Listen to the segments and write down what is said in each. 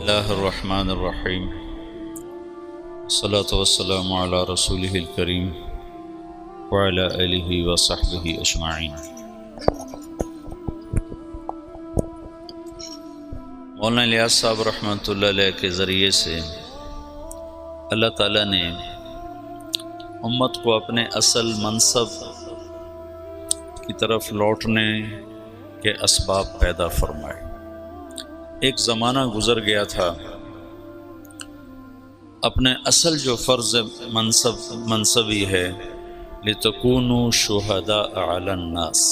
اللہ الرحمن الرحیم الصلاۃ والسلام علی رسولہ الکریم وعلی آلہ وصحبہ اجمعین۔ مولانا الیاس صاحب رحمۃ اللہ علیہ کے ذریعے سے اللہ تعالیٰ نے امت کو اپنے اصل منصب کی طرف لوٹنے کے اسباب پیدا فرمائے۔ ایک زمانہ گزر گیا تھا، اپنے اصل جو فرض منصبی ہے لِتَكُونُوا شُهَدَاءَ عَلَى النَّاسِ،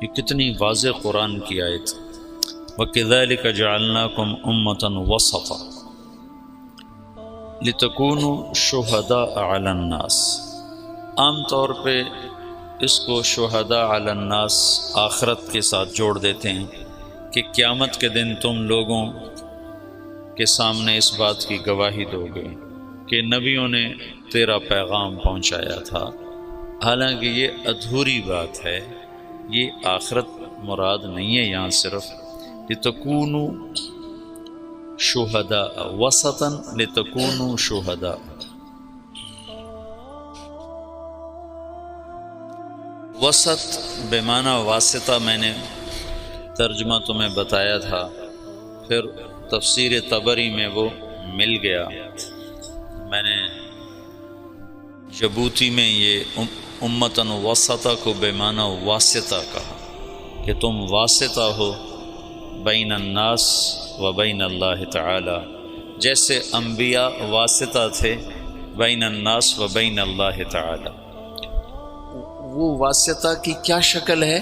یہ کتنی واضح قرآن کی آیت۔ وَكَذَلِكَ جَعَلْنَاكُمْ أُمَّةً وَسَطًا لِتَكُونُوا شُهَدَاءَ عَلَى النَّاسِ۔ عام طور پہ اس کو شہداء علی الناس آخرت کے ساتھ جوڑ دیتے ہیں کہ قیامت کے دن تم لوگوں کے سامنے اس بات کی گواہی دو گے کہ نبیوں نے تیرا پیغام پہنچایا تھا۔ حالانکہ یہ ادھوری بات ہے، یہ آخرت مراد نہیں ہے یہاں صرف۔ لِتَكُونُوا شُهَدَاءَ وَسَطًا لِتَكُونُوا شُهَدَاءَ، وسط بمعنی واسطہ میں نے ترجمہ تمہیں بتایا تھا، پھر تفسیر طبری میں وہ مل گیا۔ میں نے جبوتی میں یہ امتن وسطہ کو بمعنی واسطہ کہا کہ تم واسطہ ہو بین الناس و بین اللہ تعالی، جیسے انبیاء واسطہ تھے بین الناس و بین اللہ تعالی۔ وہ واسطہ کی کیا شکل ہے؟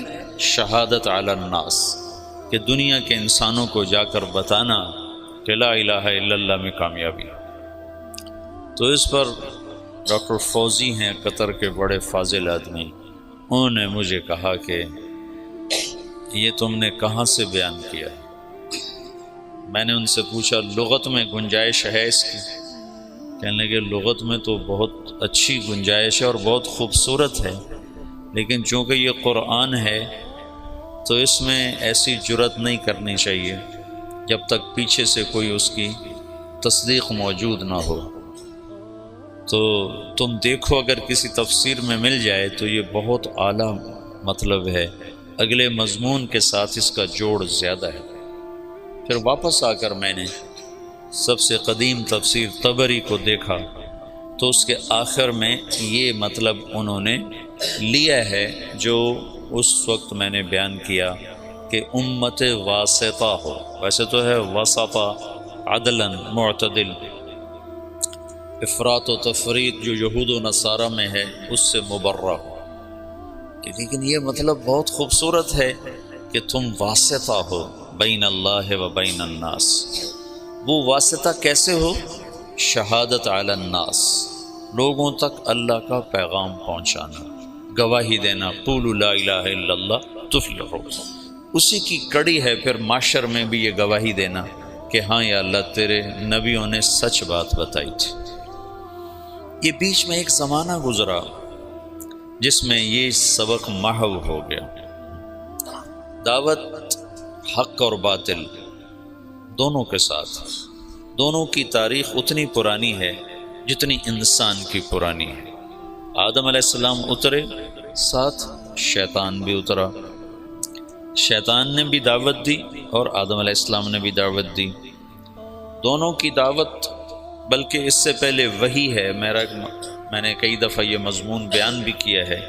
شہادت علی الناس، کہ دنیا کے انسانوں کو جا کر بتانا کہ لا الہ الا اللہ میں کامیابی۔ تو اس پر ڈاکٹر فوزی ہیں قطر کے بڑے فاضل آدمی، انہوں نے مجھے کہا کہ یہ تم نے کہاں سے بیان کیا؟ میں نے ان سے پوچھا لغت میں گنجائش ہے اس کی؟ کہنے لگے لغت میں تو بہت اچھی گنجائش ہے اور بہت خوبصورت ہے، لیکن چونکہ یہ قرآن ہے تو اس میں ایسی جرت نہیں کرنی چاہیے جب تک پیچھے سے کوئی اس کی تصدیق موجود نہ ہو۔ تو تم دیکھو اگر کسی تفسیر میں مل جائے تو یہ بہت اعلیٰ مطلب ہے، اگلے مضمون کے ساتھ اس کا جوڑ زیادہ ہے۔ پھر واپس آ کر میں نے سب سے قدیم تفسیر طبری کو دیکھا تو اس کے آخر میں یہ مطلب انہوں نے لیا ہے جو اس وقت میں نے بیان کیا کہ امت واسطہ ہو، ویسے تو ہے وسطہ عدلاً معتدل، افراط و تفریط جو یہود و نصارہ میں ہے اس سے مبرہ ہو۔ لیکن یہ مطلب بہت خوبصورت ہے کہ تم واسطہ ہو بین اللہ و بین الناس۔ وہ واسطہ کیسے ہو؟ شہادت علی الناس، لوگوں تک اللہ کا پیغام پہنچانا، گواہی دینا، قولوا لا الہ الا اللہ تفلحوا۔ اسی کی کڑی ہے پھر معاشر میں بھی یہ گواہی دینا کہ ہاں یا اللہ تیرے نبیوں نے سچ بات بتائی تھی۔ یہ بیچ میں ایک زمانہ گزرا جس میں یہ سبق محو ہو گیا۔ دعوت حق اور باطل دونوں کے ساتھ، دونوں کی تاریخ اتنی پرانی ہے جتنی انسان کی پرانی ہے۔ آدم علیہ السلام اترے، ساتھ شیطان بھی اترا، شیطان نے بھی دعوت دی اور آدم علیہ السلام نے بھی دعوت دی۔ دونوں کی دعوت، بلکہ اس سے پہلے وحی ہے۔ میں نے کئی دفعہ یہ مضمون بیان بھی کیا ہے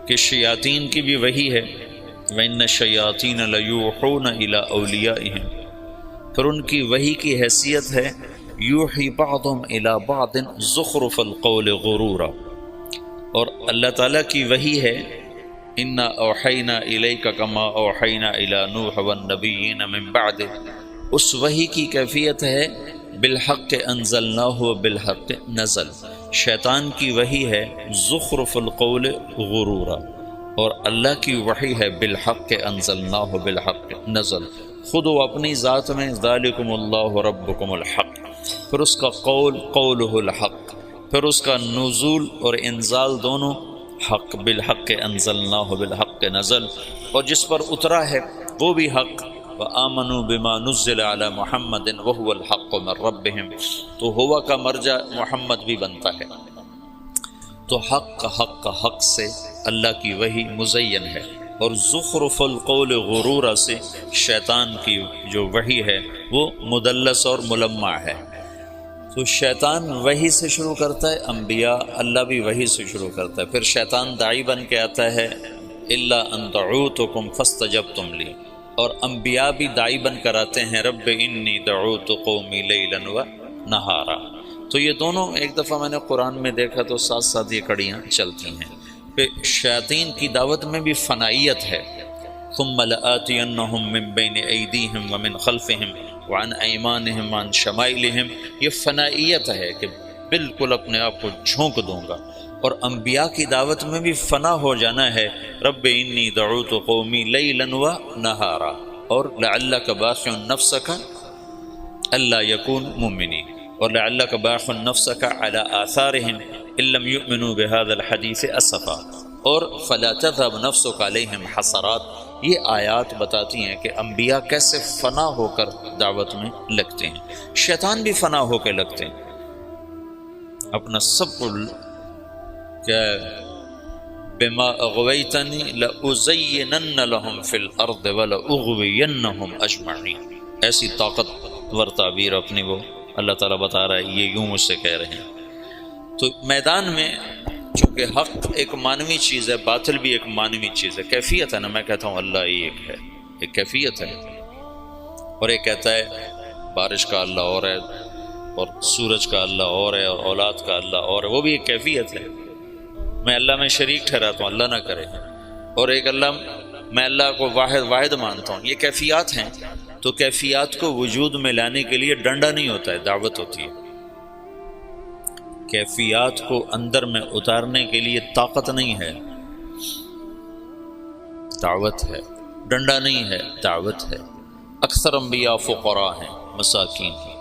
کہ شیاطین کی بھی وحی ہے، وَإِنَّ الشَّيَاطِينَ لَيُوحُونَ إِلَىٰ أَوْلِيَائِهِمْ، پھر ان کی وحی کی حیثیت ہے یوحی بعضهم إِلَىٰ بَعْضٍ زُخْرُفَ الْقَوْلِ غُرُورًا، اور اللہ تعالیٰ کی وحی ہے اِنَّا أَوْحَيْنَا إِلَيْكَ كَمَا أَوْحَيْنَا إِلَىٰ نُوحٍ وَالنَّبِيِّينَ مِن بَعْدِهِ۔ اس وحی کی کیفیت ہے بالحق انزلناہ وبالحق نزل۔ شیطان کی وحی ہے زخرف القول غرورا، اور اللہ کی وحی ہے بالحق انزلناہ بالحق نزل۔ خود وہ اپنی ذات میں ذالکم اللہ ربکم الحق، پھر اس کا قول قولہ الحق، پھر اس کا نزول اور انزال دونوں حق، بالحق انزلناہ بالحق نزل، اور جس پر اترا ہے وہ بھی حق وآمنوا بما نزل علی محمد وهو الحق من ربهم، تو ہوا کا مرجع محمد بھی بنتا ہے۔ تو حق سے اللہ کی وحی مزین ہے، اور زخرف القول غرورا سے شیطان کی جو وحی ہے وہ مدلس اور ملمع ہے۔ تو شیطان وحی سے شروع کرتا ہے، انبیاء اللہ بھی وحی سے شروع کرتا ہے، پھر شیطان داعی بن کے آتا ہے الا ان دعوتکم فاستجبتم لی، اور انبیاء بھی داعی بن کر آتے ہیں رب انی دعوت قومی لیلا و نہارا۔ تو یہ دونوں ایک دفعہ میں نے قرآن میں دیکھا تو ساتھ ساتھ یہ کڑیاں چلتی ہیں۔ پھر شیاطین کی دعوت میں بھی فنائیت ہے، ثم لآتینہم من بین ایدیہم ومن خلفہم وعن ایمانہم وعن شمائلہم، یہ فنائیت ہے کہ بالکل اپنے آپ کو جھونک دوں گا۔ اور انبیاء کی دعوت میں بھی فنا ہو جانا ہے، رب انی دعوت قومی لیلا و نہارا، اور لعلک باخع نفسک الا یکون مؤمنین، اور لعلک باخع نفسک علی آثارہم ان لم یؤمنوا بہذا الحدیث اسفا، اور فلا تذهب نفسک علیہم حسرات۔ یہ آیات بتاتی ہیں کہ انبیاء کیسے فنا ہو کر دعوت میں لگتے ہیں، شیطان بھی فنا ہو کے لگتے ہیں، اپنا سب کو کہ بما اغویتنی لأزینن لهم فی الارض ولأغوینہم اجمعین، ایسی طاقتور تعبیر اپنی وہ اللہ تعالیٰ بتا رہا ہے، یہ یوں مجھ سے کہہ رہے ہیں۔ تو میدان میں چونکہ حق ایک معنوی چیز ہے، باطل بھی ایک معنوی چیز ہے، کیفیت ہے نا، میں کہتا ہوں اللہ ایک ہے، ایک کیفیت ہے، اور ایک کہتا ہے بارش کا اللہ اور ہے، اور سورج کا اللہ اور ہے، اور اولاد کا اللہ اور ہے، وہ بھی ایک کیفیت ہے۔ میں اللہ میں شریک ٹھہراتا ہوں، اللہ نہ کرے، اور ایک اللہ، میں اللہ کو واحد مانتا ہوں، یہ کیفیات ہیں۔ تو کیفیات کو وجود میں لانے کے لیے ڈنڈا نہیں ہوتا ہے، دعوت ہوتی ہے۔ کیفیات کو اندر میں اتارنے کے لیے طاقت نہیں ہے، دعوت ہے، ڈنڈا نہیں ہے، دعوت ہے۔ اکثر انبیاء فقراء ہیں، مساکین ہیں۔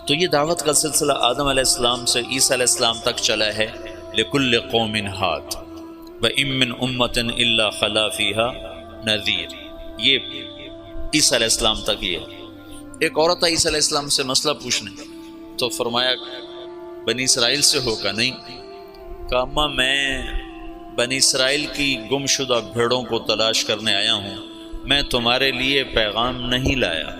تو یہ دعوت کا سلسلہ آدم علیہ السلام سے عیسیٰ علیہ السلام تک چلا ہے، لکل قوم ہاد وَإِن مِّنْ أُمَّةٍ إِلَّا خَلَا فِيهَا نَذِيرٌ، یہ عیسیٰ علیہ السلام تک یہ۔ ایک عورت عیسیٰ علیہ السلام سے مسئلہ پوچھنے، تو فرمایا بنی اسرائیل سے ہوگا؟ نہیں، کہا اماں میں بنی اسرائیل کی گم شدہ بھیڑوں کو تلاش کرنے آیا ہوں، میں تمہارے لیے پیغام نہیں لایا۔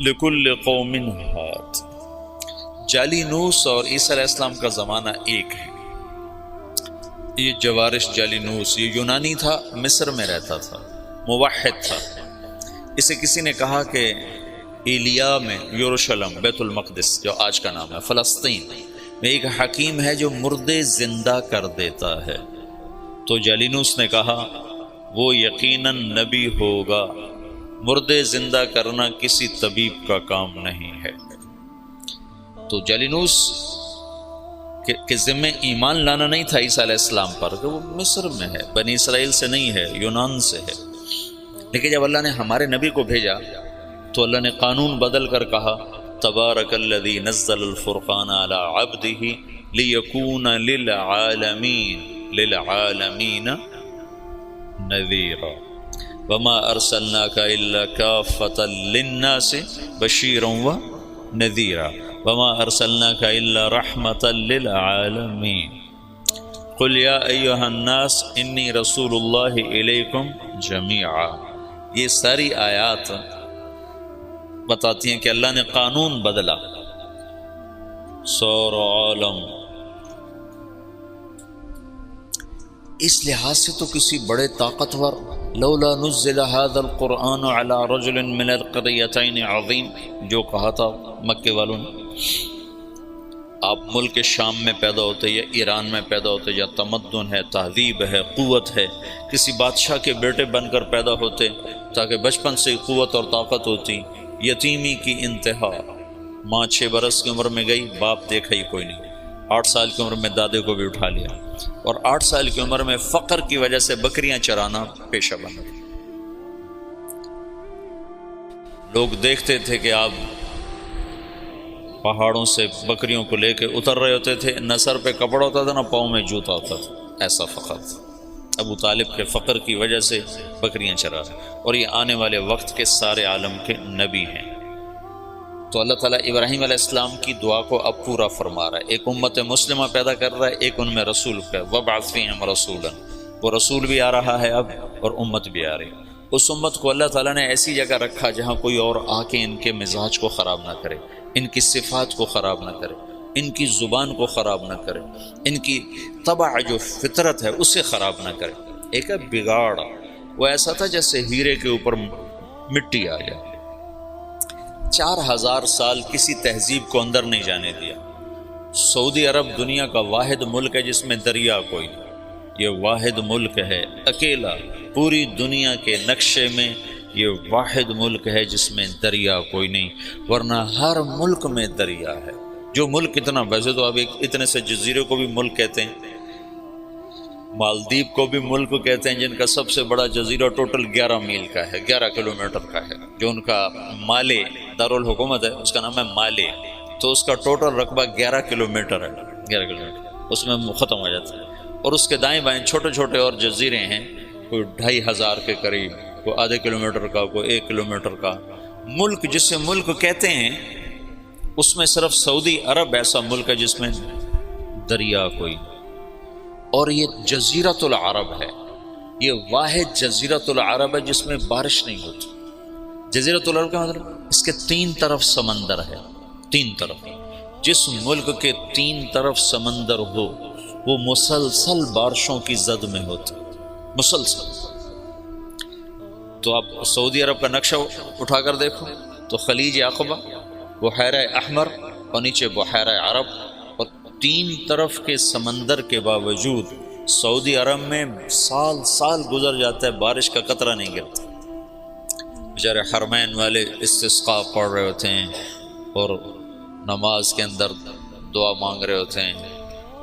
لکل قوم ہاد، جالینوس اور عیسیٰ علیہ السلام کا زمانہ ایک ہے۔ یہ جوارش جالینوس یہ یونانی تھا، مصر میں رہتا تھا، موحد تھا۔ اسے کسی نے کہا کہ ایلیا میں، یروشلم بیت المقدس جو آج کا نام ہے، فلسطین میں ایک حکیم ہے جو مردے زندہ کر دیتا ہے۔ تو جالینوس نے کہا وہ یقیناً نبی ہوگا، مردے زندہ کرنا کسی طبیب کا کام نہیں ہے۔ تو جالینوس کے ذمہ ایمان لانا نہیں تھا عیسیٰ علیہ السلام پر، کہ وہ مصر میں ہے، بنی اسرائیل سے نہیں ہے، یونان سے ہے۔ لیکن جب اللہ نے ہمارے نبی کو بھیجا تو اللہ نے قانون بدل کر کہا تبارک الذی نزل الفرقان علی عبدہ لیکون للعالمین نذیرا وما ارسلناک الا کافۃ للناس بشیرا ونذیرا وما ارسلناک الا رحمۃ للعالمین قل یا ایھا الناس انی رسول اللہ الیکم جمیعا۔ یہ ساری آیات بتاتی ہیں کہ اللہ نے قانون بدلا، سارا عالم۔ اس لحاظ سے تو کسی بڑے طاقتور، لولا نزل هذا القرآن على رجل من القريتين عظیم، جو کہا تھا مکے والوں نے، آپ ملک شام میں پیدا ہوتے یا ایران میں پیدا ہوتے، یا تمدن ہے، تہذیب ہے، قوت ہے، کسی بادشاہ کے بیٹے بن کر پیدا ہوتے تاکہ بچپن سے قوت اور طاقت ہوتی۔ یتیمی کی انتہا، ماں 6 برس کی عمر میں گئی، باپ دیکھا ہی کوئی نہیں، 8 سال کی عمر میں دادے کو بھی اٹھا لیا، اور 8 سال کی عمر میں فقر کی وجہ سے بکریاں چرانا پیشہ بنا۔ لوگ دیکھتے تھے کہ آپ پہاڑوں سے بکریوں کو لے کے اتر رہے ہوتے تھے، نہ سر پہ کپڑا ہوتا تھا نہ پاؤں میں جوتا ہوتا تھا، ایسا فقر تھا۔ ابو طالب کے فقر کی وجہ سے بکریاں چرا رہا ہے، اور یہ آنے والے وقت کے سارے عالم کے نبی ہیں۔ تو اللہ تعالیٰ ابراہیم علیہ السلام کی دعا کو اب پورا فرما رہا ہے، ایک امت مسلمہ پیدا کر رہا ہے، ایک ان میں رسول کا وَبْعَثْ فِيهِمْ رَسُولًا، وہ رسول بھی آ رہا ہے اب اور امت بھی آ رہی ہے۔ اس امت کو اللہ تعالیٰ نے ایسی جگہ رکھا جہاں کوئی اور آ کے ان کے مزاج کو خراب نہ کرے، ان کی صفات کو خراب نہ کرے، ان کی زبان کو خراب نہ کرے، ان کی طبع جو فطرت ہے اسے خراب نہ کرے۔ ایک ہے بگاڑ، وہ ایسا تھا جیسے ہیرے کے اوپر مٹی آ جائے۔ 4000 سال کسی تہذیب کو اندر نہیں جانے دیا۔ سعودی عرب دنیا کا واحد ملک ہے جس میں دریا کوئی نہیں، یہ واحد ملک ہے اکیلا، پوری دنیا کے نقشے میں یہ واحد ملک ہے جس میں دریا کوئی نہیں، ورنہ ہر ملک میں دریا ہے۔ جو ملک اتنا، ویسے تو اب اتنے سے جزیرے کو بھی ملک کہتے ہیں، مالدیپ کو بھی ملک کہتے ہیں، جن کا سب سے بڑا جزیرہ ٹوٹل 11 میل کا ہے، 11 کلومیٹر کا ہے، جو ان کا مالے دارالحکومت ہے، اس کا نام ہے مالے، تو اس کا ٹوٹل رقبہ 11 کلومیٹر ہے، 11 کلومیٹر اس میں ختم ہو جاتا ہے۔ اور اس کے دائیں بائیں چھوٹے چھوٹے اور جزیرے ہیں، کوئی 2500 کے قریب، کوئی آدھے کلومیٹر کا، کوئی 1 کلومیٹر کا۔ ملک جسے ملک کہتے ہیں اس میں صرف سعودی عرب ایسا ملک ہے جس میں دریا کوئی، اور یہ جزیرۃ العرب ہے، یہ واحد جزیرۃ العرب ہے جس میں بارش نہیں ہوتی۔ جزیرۃ العرب کا مطلب اس کے 3 طرف سمندر ہے، 3 طرف، جس ملک کے 3 طرف سمندر ہو وہ مسلسل بارشوں کی زد میں ہوتا، مسلسل۔ تو آپ سعودی عرب کا نقشہ اٹھا کر دیکھو تو خلیج عقبہ، بحیرہ احمر، اور نیچے بحیرہ عرب، اور 3 طرف کے سمندر کے باوجود سعودی عرب میں سال سال گزر جاتا ہے، بارش کا قطرہ نہیں گرتا۔ بیچارے حرمین والے استسقاء پڑھ رہے ہوتے ہیں اور نماز کے اندر دعا مانگ رہے ہوتے ہیں۔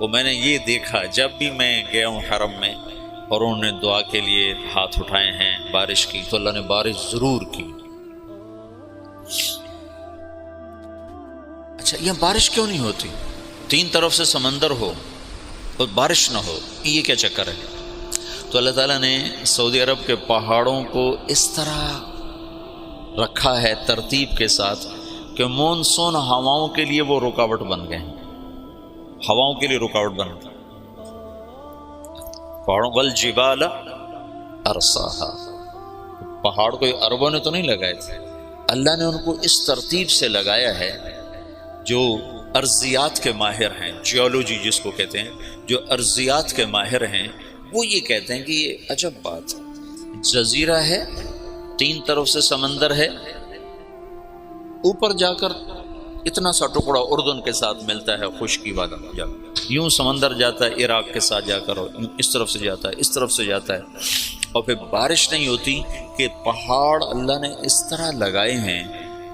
وہ میں نے یہ دیکھا جب بھی میں گیا ہوں حرم میں اور انہوں نے دعا کے لیے ہاتھ اٹھائے ہیں بارش کی، تو اللہ نے بارش ضرور کی۔ اچھا، یہ بارش کیوں نہیں ہوتی؟ 3 طرف سے سمندر ہو اور بارش نہ ہو، یہ کیا چکر ہے؟ تو اللہ تعالیٰ نے سعودی عرب کے پہاڑوں کو اس طرح رکھا ہے ترتیب کے ساتھ کہ مونسون ہواؤں کے لیے وہ رکاوٹ بن گئے ہیں، ہواؤں کے لیے رکاوٹ بن گئی۔ پہاڑوں والجبال ارساہا، پہاڑ کوئی عربوں نے تو نہیں لگائے تھے، اللہ نے ان کو اس ترتیب سے لگایا ہے۔ جو ارضیات کے ماہر ہیں، جیولوجی جس کو کہتے ہیں، جو ارضیات کے ماہر ہیں، وہ یہ کہتے ہیں کہ یہ عجب بات ہے، جزیرہ ہے، 3 طرف سے سمندر ہے، اوپر جا کر اتنا سا ٹکڑا اردن کے ساتھ ملتا ہے، خشکی والا، یوں سمندر جاتا ہے عراق کے ساتھ جا کر، اس طرف سے جاتا ہے، اس طرف سے جاتا ہے، اور پھر بارش نہیں ہوتی کہ پہاڑ اللہ نے اس طرح لگائے ہیں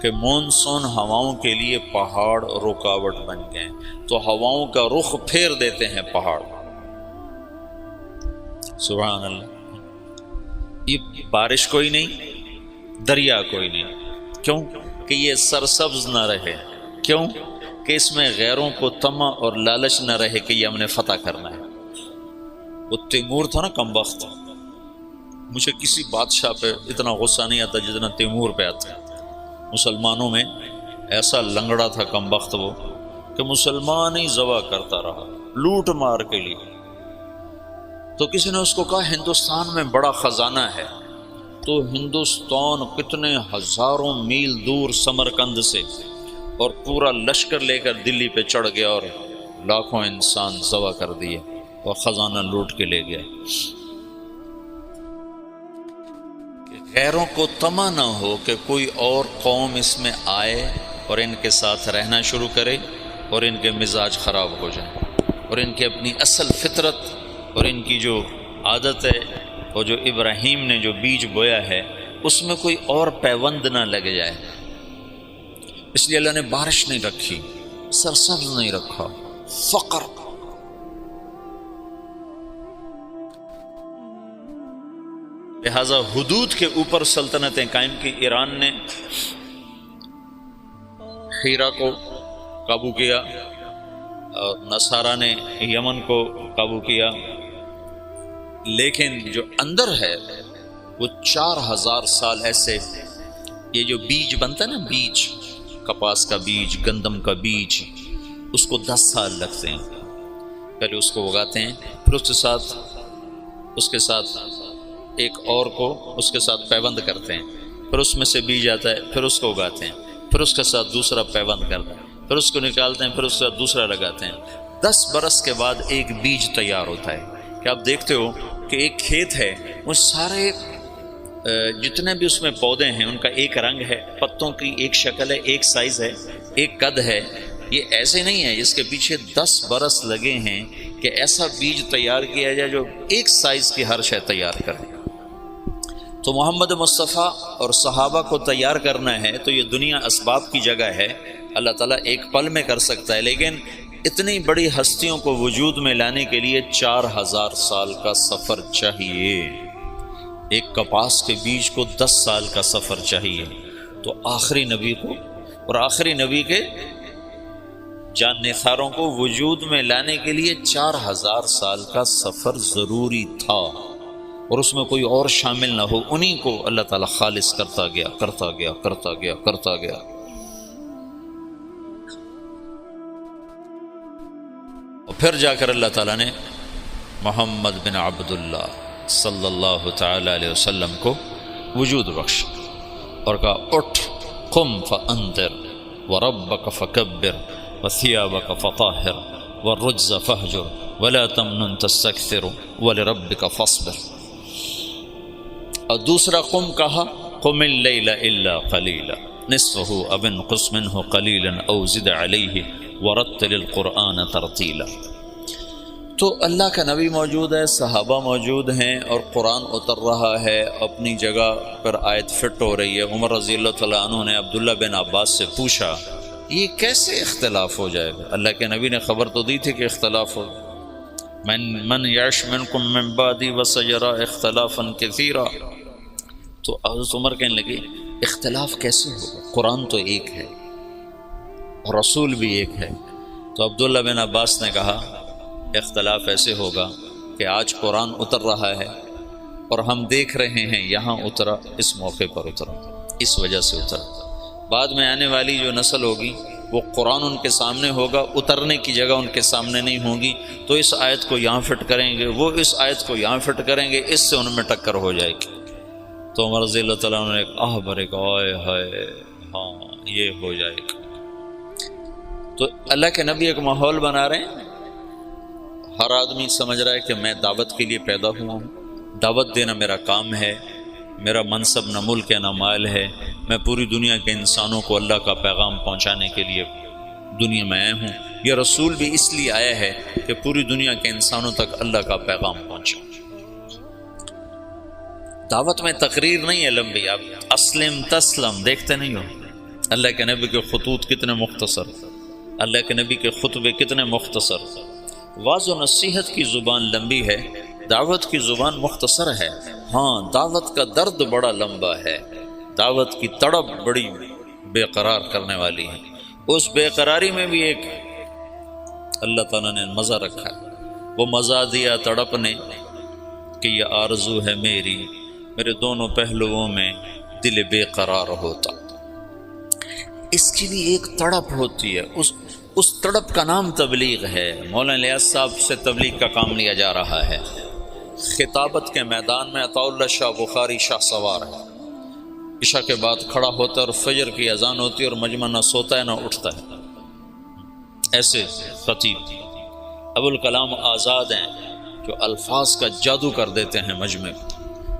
کہ مونسون ہواؤں کے لیے پہاڑ رکاوٹ بن گئے، تو ہواؤں کا رخ پھیر دیتے ہیں پہاڑ۔ سبحان اللہ۔ یہ بارش کوئی نہیں، دریا کوئی نہیں، کیوں کہ یہ سرسبز نہ رہے، کیوں کہ اس میں غیروں کو طمع اور لالچ نہ رہے کہ یہ ہم نے فتح کرنا ہے۔ وہ تیمور تھا نا کم وقت، مجھے کسی بادشاہ پہ اتنا غصہ نہیں آتا جتنا تیمور پہ آتا ہے۔ مسلمانوں میں ایسا لنگڑا تھا کم وقت وہ کہ مسلمان ہی ذبح کرتا رہا لوٹ مار کے لیے۔ تو کسی نے اس کو کہا ہندوستان میں بڑا خزانہ ہے، تو ہندوستان کتنے ہزاروں میل دور سمرقند سے اور پورا لشکر لے کر دلی پہ چڑھ گیا اور لاکھوں انسان ذبح کر دیے اور خزانہ لوٹ کے لے گیا۔ غیروں کو طمع نہ ہو کہ کوئی اور قوم اس میں آئے اور ان کے ساتھ رہنا شروع کرے اور ان کے مزاج خراب ہو جائیں، اور ان کی اپنی اصل فطرت اور ان کی جو عادت ہے اور جو ابراہیم نے جو بیج بویا ہے اس میں کوئی اور پیوند نہ لگ جائے۔ اس لیے اللہ نے بارش نہیں رکھی، سرسبز نہیں رکھا، فقر۔ لہذا حدود کے اوپر سلطنتیں قائم کی۔ ایران نے حیرہ کو قابو کیا، اور نصارہ نے یمن کو قابو کیا، لیکن جو اندر ہے وہ 4000 سال ایسے، یہ جو بیج بنتا ہے نا، بیج، کپاس کا بیج، گندم کا بیج، اس کو 10 سال لگتے ہیں۔ پہلے اس کو اگاتے ہیں، پھر اس کے ساتھ ایک اور کو اس کے ساتھ پیوند کرتے ہیں، پھر اس میں سے بیج آتا ہے، پھر اس کو اگاتے ہیں، پھر اس کے ساتھ دوسرا پیوند کرتے ہیں، پھر اس کو نکالتے ہیں، پھر اس کے ساتھ دوسرا لگاتے ہیں۔ 10 برس کے بعد ایک بیج تیار ہوتا ہے کہ آپ دیکھتے ہو کہ ایک کھیت ہے، وہ سارے جتنے بھی اس میں پودے ہیں ان کا ایک رنگ ہے، پتوں کی ایک شکل ہے، ایک سائز ہے، ایک قد ہے۔ یہ ایسے نہیں ہے، اس کے پیچھے 10 برس لگے ہیں کہ ایسا بیج تیار کیا جائے جو ایک سائز کی ہر شے تیار کرے۔ تو محمد مصطفیٰ اور صحابہ کو تیار کرنا ہے تو یہ دنیا اسباب کی جگہ ہے، اللہ تعالیٰ ایک پل میں کر سکتا ہے، لیکن اتنی بڑی ہستیوں کو وجود میں لانے کے لیے 4000 سال کا سفر چاہیے۔ ایک کپاس کے بیج کو 10 سال کا سفر چاہیے، تو آخری نبی کو اور آخری نبی کے جان نثاروں کو وجود میں لانے کے لیے 4000 سال کا سفر ضروری تھا، اور اس میں کوئی اور شامل نہ ہو، انہی کو اللہ تعالیٰ خالص کرتا گیا کرتا گیا کرتا گیا کرتا گیا۔ اور پھر جا کر اللہ تعالیٰ نے محمد بن عبداللہ صلی اللہ تعالی علیہ وسلم کو وجود بخش اور کہا اٹھ قم فانذر وربک فکبر وثیابک فطہر والرجز فہجر ولا تمنن تستکثر ولربک فاصبر۔ اور دوسرا قم کہا قم اللیل الا قلیلا نصفہ او انقص منہ قلیلا او زد علیہ ورتل القرآن ترتیلا۔ تو اللہ کا نبی موجود ہے، صحابہ موجود ہیں، اور قرآن اتر رہا ہے، اپنی جگہ پر آیت فٹ ہو رہی ہے۔ عمر رضی اللہ تعالیٰ عنہ نے عبداللہ بن عباس سے پوچھا یہ کیسے اختلاف ہو جائے گا؟ اللہ کے نبی نے خبر تو دی تھی کہ اختلاف ہو، من یعش منکم من بعدی وسیرا اختلافا کثیرا۔ تو حضرت عمر کہنے لگے اختلاف کیسے ہوگا؟ قرآن تو ایک ہے اور رسول بھی ایک ہے۔ تو عبداللہ بن عباس نے کہا اختلاف ایسے ہوگا کہ آج قرآن اتر رہا ہے اور ہم دیکھ رہے ہیں یہاں اترا، اس موقع پر اترا، اس وجہ سے اترا۔ بعد میں آنے والی جو نسل ہوگی وہ قرآن ان کے سامنے ہوگا، اترنے کی جگہ ان کے سامنے نہیں ہوگی، تو اس آیت کو یہاں فٹ کریں گے، وہ اس آیت کو یہاں فٹ کریں گے، اس سے ان میں ٹکر ہو جائے گی۔ تو عمر رضی اللہ تعالیٰ عنہ نے ایک آہ بھرے گا آئے ہائے ہاں یہ ہو جائے گا۔ تو اللہ کے نبی ایک ماحول بنا رہے ہیں، ہر آدمی سمجھ رہا ہے کہ میں دعوت کے لیے پیدا ہوا ہوں، دعوت دینا میرا کام ہے، میرا منصب نہ ملک ہے نہ مال ہے، میں پوری دنیا کے انسانوں کو اللہ کا پیغام پہنچانے کے لیے دنیا میں آیا ہوں۔ یہ رسول بھی اس لیے آیا ہے کہ پوری دنیا کے انسانوں تک اللہ کا پیغام پہنچے۔ دعوت میں تقریر نہیں ہے لمبی، آپ اسلم تسلم دیکھتے نہیں ہو۔ اللہ کے نبی کے خطوط کتنے مختصر، اللہ کے نبی کے خطبے کتنے مختصر۔ واضح و نصیحت کی زبان لمبی ہے، دعوت کی زبان مختصر ہے۔ ہاں دعوت کا درد بڑا لمبا ہے، دعوت کی تڑپ بڑی بے قرار کرنے والی ہے۔ اس بے قراری میں بھی ایک اللہ تعالیٰ نے مزہ رکھا ہے، وہ مزہ دیا تڑپ نے کہ یہ آرزو ہے میری، میرے دونوں پہلوؤں میں دل بے قرار ہوتا۔ اس کی بھی ایک تڑپ ہوتی ہے، اس تڑپ کا نام تبلیغ ہے۔ مولانا الیاس صاحب سے تبلیغ کا کام لیا جا رہا ہے۔ خطابت کے میدان میں عطاء اللہ شاہ بخاری شاہ سوار ہے، عشاء کے بعد کھڑا ہوتا ہے اور فجر کی اذان ہوتی ہے اور مجمع نہ سوتا ہے نہ اٹھتا ہے۔ ایسے خطیب ابو الکلام آزاد ہیں جو الفاظ کا جادو کر دیتے ہیں مجمع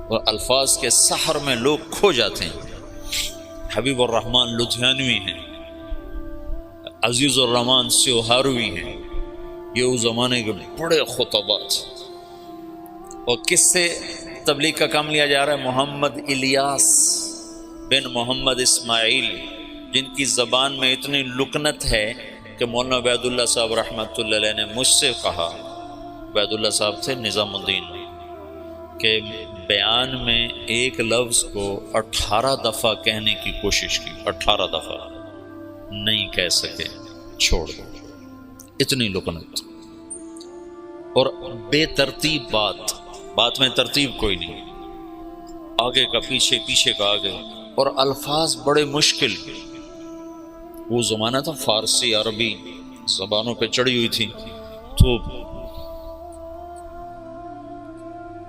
اور الفاظ کے سحر میں لوگ کھو جاتے ہیں۔ حبیب الرحمن لدھیانوی ہیں، عزیز الرحمن سیوہاروی ہیں، یہ اس زمانے کے بڑے خطبات۔ اور کس سے تبلیغ کا کام لیا جا رہا ہے؟ محمد الیاس بن محمد اسماعیل، جن کی زبان میں اتنی لکنت ہے کہ مولانا عبید اللہ صاحب رحمۃ اللہ علیہ نے مجھ سے کہا، عبید اللہ صاحب تھے نظام الدین، کہ بیان میں ایک لفظ کو 18 دفعہ کہنے کی کوشش کی، 18 دفعہ نہیں کہہ سکے، چھوڑ دو۔ اتنی لکنت اور بے ترتیب بات، بات میں ترتیب کوئی نہیں، آگے کا پیچھے، پیچھے کا آگے، اور الفاظ بڑے مشکل۔ وہ زمانہ تھا فارسی عربی زبانوں پہ چڑھی ہوئی تھی، تو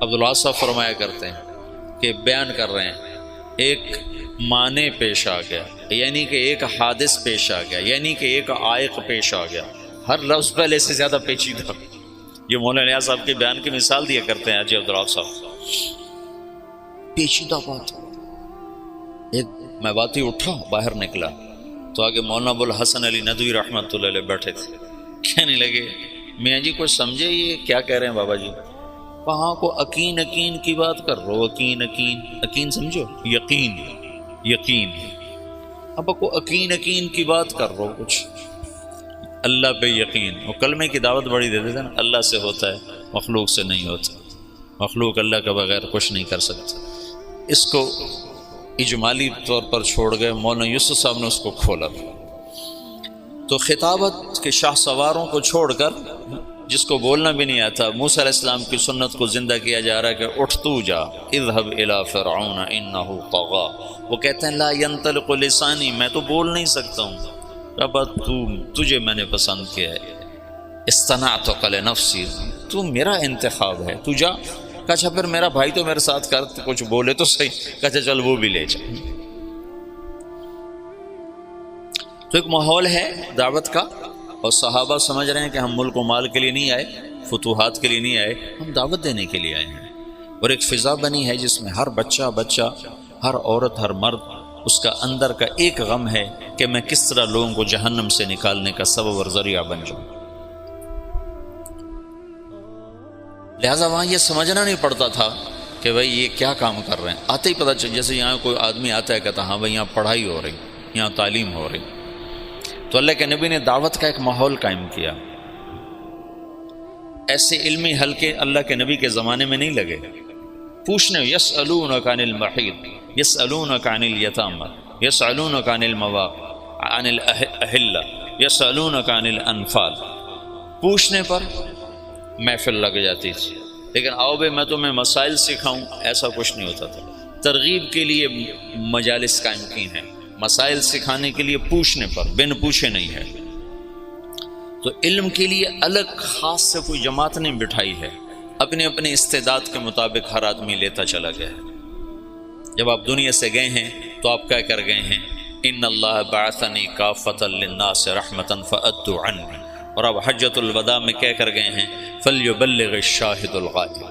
عبداللہ صاحب فرمایا کرتے ہیں کہ بیان کر رہے ہیں ایک معنی پیش آ گیا، یعنی کہ ایک حادث پیش آ گیا، یعنی کہ ایک عائق پیش آ گیا، ہر لفظ پہلے سے زیادہ پیچیدہ۔ یہ مولانا نیاز صاحب کے بیان کی مثال دیا کرتے ہیں حاجی عبداللہ صاحب، پیچیدہ بات۔ ایک میں باتی اٹھا باہر نکلا تو آگے مولانا ابوالحسن علی ندوی رحمۃ اللہ علیہ بیٹھے تھے، کہنے لگے میاں جی کچھ سمجھے یہ کیا کہہ رہے ہیں بابا جی؟ وہاں کو یقین یقین کی بات کر رہو، یقین یقین، یقین سمجھو، یقین یقین، اب کو یقین یقین کی بات کر رہو، کچھ اللہ پہ یقین۔ وہ کلمے کی دعوت بڑی دیتے تھے نا، اللہ سے ہوتا ہے مخلوق سے نہیں ہوتا، مخلوق اللہ کے بغیر کچھ نہیں کر سکتا۔ اس کو اجمالی طور پر چھوڑ گئے، مولانا یوسف صاحب نے اس کو کھولا۔ تو خطابت کے شاہ سواروں کو چھوڑ کر، جس کو بولنا بھی نہیں آتا، موسیٰ علیہ السلام کی سنت کو زندہ کیا جا رہا ہے کہ اٹھ تو جا، اذهب الى فرعون انه طغى۔ وہ کہتے ہیں لا ينطلق لسانی، میں تو بول نہیں سکتا ہوں، اب تجھے میں نے پسند کیا ہے، اصطنعتک لنفسی، تو میرا انتخاب ہے، تو جا۔ کہا پھر میرا بھائی تو میرے ساتھ کر، کچھ بولے تو صحیح۔ کہا چل وہ بھی لے جا۔ تو ایک ماحول ہے دعوت کا، اور صحابہ سمجھ رہے ہیں کہ ہم ملک و مال کے لیے نہیں آئے، فتوحات کے لیے نہیں آئے، ہم دعوت دینے کے لیے آئے ہیں۔ اور ایک فضا بنی ہے جس میں ہر بچہ، ہر عورت، ہر مرد، اس کا اندر کا ایک غم ہے کہ میں کس طرح لوگوں کو جہنم سے نکالنے کا سبب اور ذریعہ بن جاؤں۔ لہٰذا وہاں یہ سمجھنا نہیں پڑتا تھا کہ بھائی یہ کیا کام کر رہے ہیں، آتے ہی پتہ چل، جیسے یہاں کوئی آدمی آتا ہے کہتا ہاں بھائی یہاں پڑھائی ہو رہی، یہاں تعلیم ہو رہی۔ تو اللہ کے نبی نے دعوت کا ایک ماحول قائم کیا۔ ایسے علمی حلقے اللہ کے نبی کے زمانے میں نہیں لگے۔ پوچھنے یسألونک عن المحیض، یسألونک عن الیتامى، یسألونک عن المواقع، عن الاہلہ، یسألونک عن الانفال۔ پوچھنے پر محفل لگ جاتی تھی، لیکن آؤ بھائی میں تمہیں مسائل سکھاؤں، ایسا کچھ نہیں ہوتا تھا۔ ترغیب کے لیے مجالس قائم کی ہیں، مسائل سکھانے کے لیے پوچھنے پر، بن پوچھے نہیں ہے۔ تو علم کے لیے الگ خاص سے کوئی جماعت نہیں بٹھائی ہے، اپنے اپنے استعداد کے مطابق ہر آدمی لیتا چلا گیا ہے۔ جب آپ دنیا سے گئے ہیں تو آپ کیا کر گئے ہیں؟ ان اللہ بعثنی کافۃ للناس رحمۃ فأدوا عنی، اور اب حجۃ الوداع میں کیا کر گئے ہیں؟ فلیبلغ الشاہد الغائب،